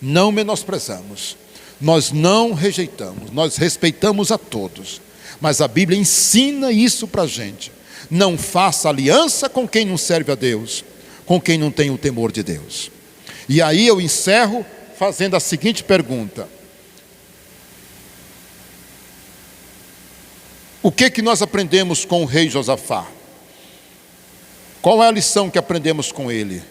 não menosprezamos, nós não rejeitamos, nós respeitamos a todos. Mas a Bíblia ensina isso para a gente. Não faça aliança com quem não serve a Deus, com quem não tem o temor de Deus. E aí eu encerro fazendo a seguinte pergunta: o que nós aprendemos com o rei Josafá? Qual é a lição que aprendemos com ele?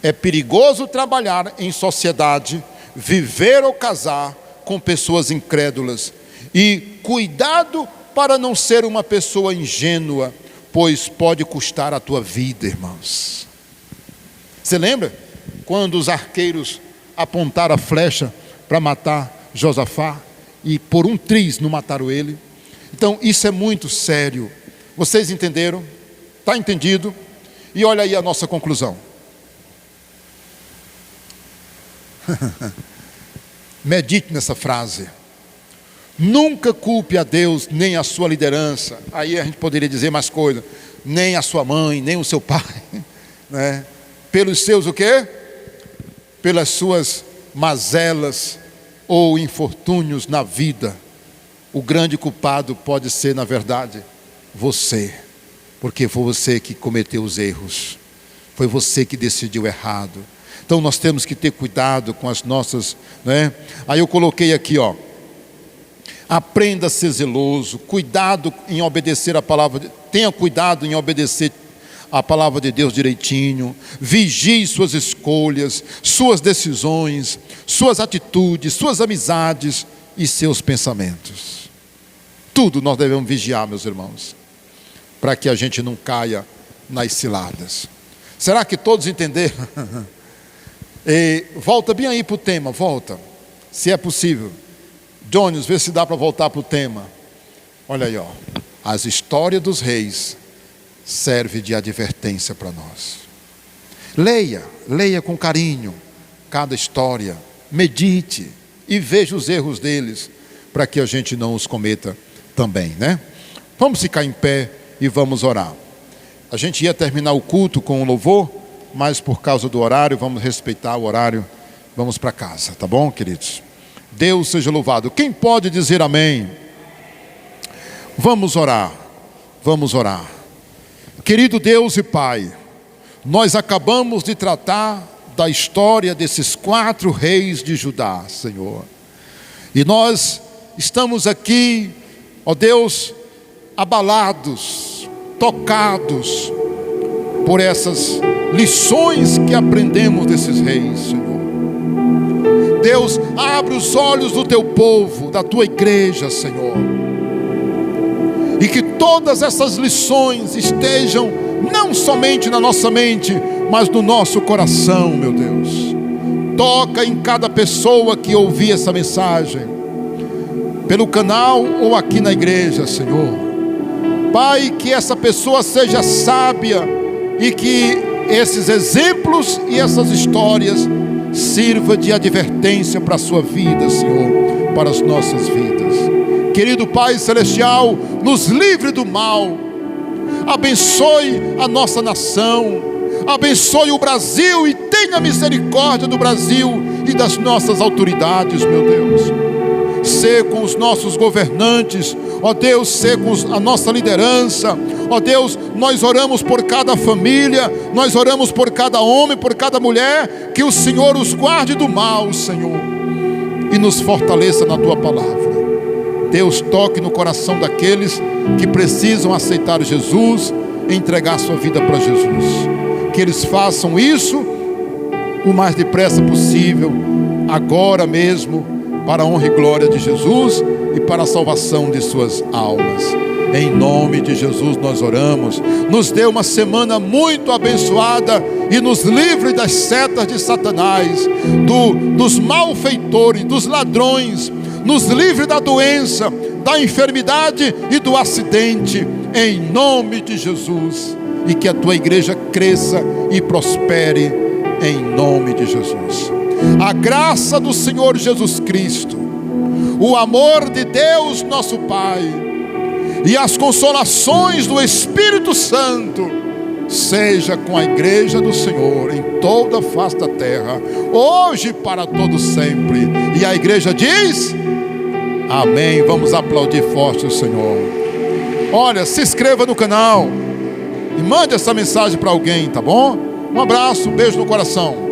É perigoso trabalhar em sociedade, viver ou casar com pessoas incrédulas. E cuidado para não ser uma pessoa ingênua, pois pode custar a tua vida, irmãos. Você lembra quando os arqueiros apontaram a flecha para matar Josafá e por um triz não mataram ele? Então isso é muito sério. Vocês entenderam? Está entendido? E olha aí a nossa conclusão. Medite nessa frase. Nunca culpe a Deus, nem a sua liderança. Aí a gente poderia dizer mais coisas. Nem a sua mãe, nem o seu pai, né? Pelos seus o quê? Pelas suas mazelas ou infortúnios na vida. O grande culpado pode ser, na verdade, você. Porque foi você que cometeu os erros. Foi você que decidiu errado. Então nós temos que ter cuidado com as nossas, né? Aí eu coloquei aqui, ó. Aprenda a ser zeloso, cuidado em obedecer a palavra, tenha cuidado em obedecer a palavra de Deus direitinho, vigie suas escolhas, suas decisões, suas atitudes, suas amizades e seus pensamentos. Tudo nós devemos vigiar, meus irmãos, para que a gente não caia nas ciladas. Será que todos entenderam? Volta bem aí para o tema, volta, se é possível. Jones, vê se dá para voltar para o tema. Olha aí, ó. As histórias dos reis servem de advertência para nós. Leia com carinho cada história, medite e veja os erros deles, para que a gente não os cometa também, né? Vamos ficar em pé e vamos orar. A gente ia terminar o culto com um louvor, mas por causa do horário, vamos respeitar o horário, vamos para casa, tá bom, queridos? Deus seja louvado. Quem pode dizer amém? Vamos orar, vamos orar. Querido Deus e Pai, nós acabamos de tratar da história desses 4 reis de Judá, Senhor. E nós estamos aqui, ó Deus, abalados, tocados por essas lições que aprendemos desses reis, Senhor. Deus, abre os olhos do teu povo, da tua igreja, Senhor. E que todas essas lições estejam não somente na nossa mente, mas no nosso coração, meu Deus. Toca em cada pessoa que ouvir essa mensagem, pelo canal ou aqui na igreja, Senhor. Pai, que essa pessoa seja sábia e que esses exemplos e essas histórias sirva de advertência para a sua vida, Senhor, para as nossas vidas. Querido Pai Celestial, nos livre do mal, abençoe a nossa nação, abençoe o Brasil e tenha misericórdia do Brasil e das nossas autoridades, meu Deus. Sê com os nossos governantes, ó Deus, sê com a nossa liderança, ó Deus. Nós oramos por cada família, nós oramos por cada homem, por cada mulher, que o Senhor os guarde do mal, Senhor, e nos fortaleça na tua palavra. Deus, toque no coração daqueles que precisam aceitar Jesus, entregar sua vida para Jesus, que eles façam isso o mais depressa possível, agora mesmo, para a honra e glória de Jesus e para a salvação de suas almas. Em nome de Jesus nós oramos. Nos dê uma semana muito abençoada e nos livre das setas de Satanás, dos malfeitores, dos ladrões. Nos livre da doença, da enfermidade e do acidente, em nome de Jesus. E que a tua igreja cresça e prospere, em nome de Jesus. A graça do Senhor Jesus Cristo, o amor de Deus nosso Pai e as consolações do Espírito Santo seja com a igreja do Senhor em toda a face da terra, hoje e para todo sempre. E a igreja diz: amém. Vamos aplaudir forte o Senhor. Olha, se inscreva no canal e mande essa mensagem para alguém, tá bom? Um abraço, um beijo no coração.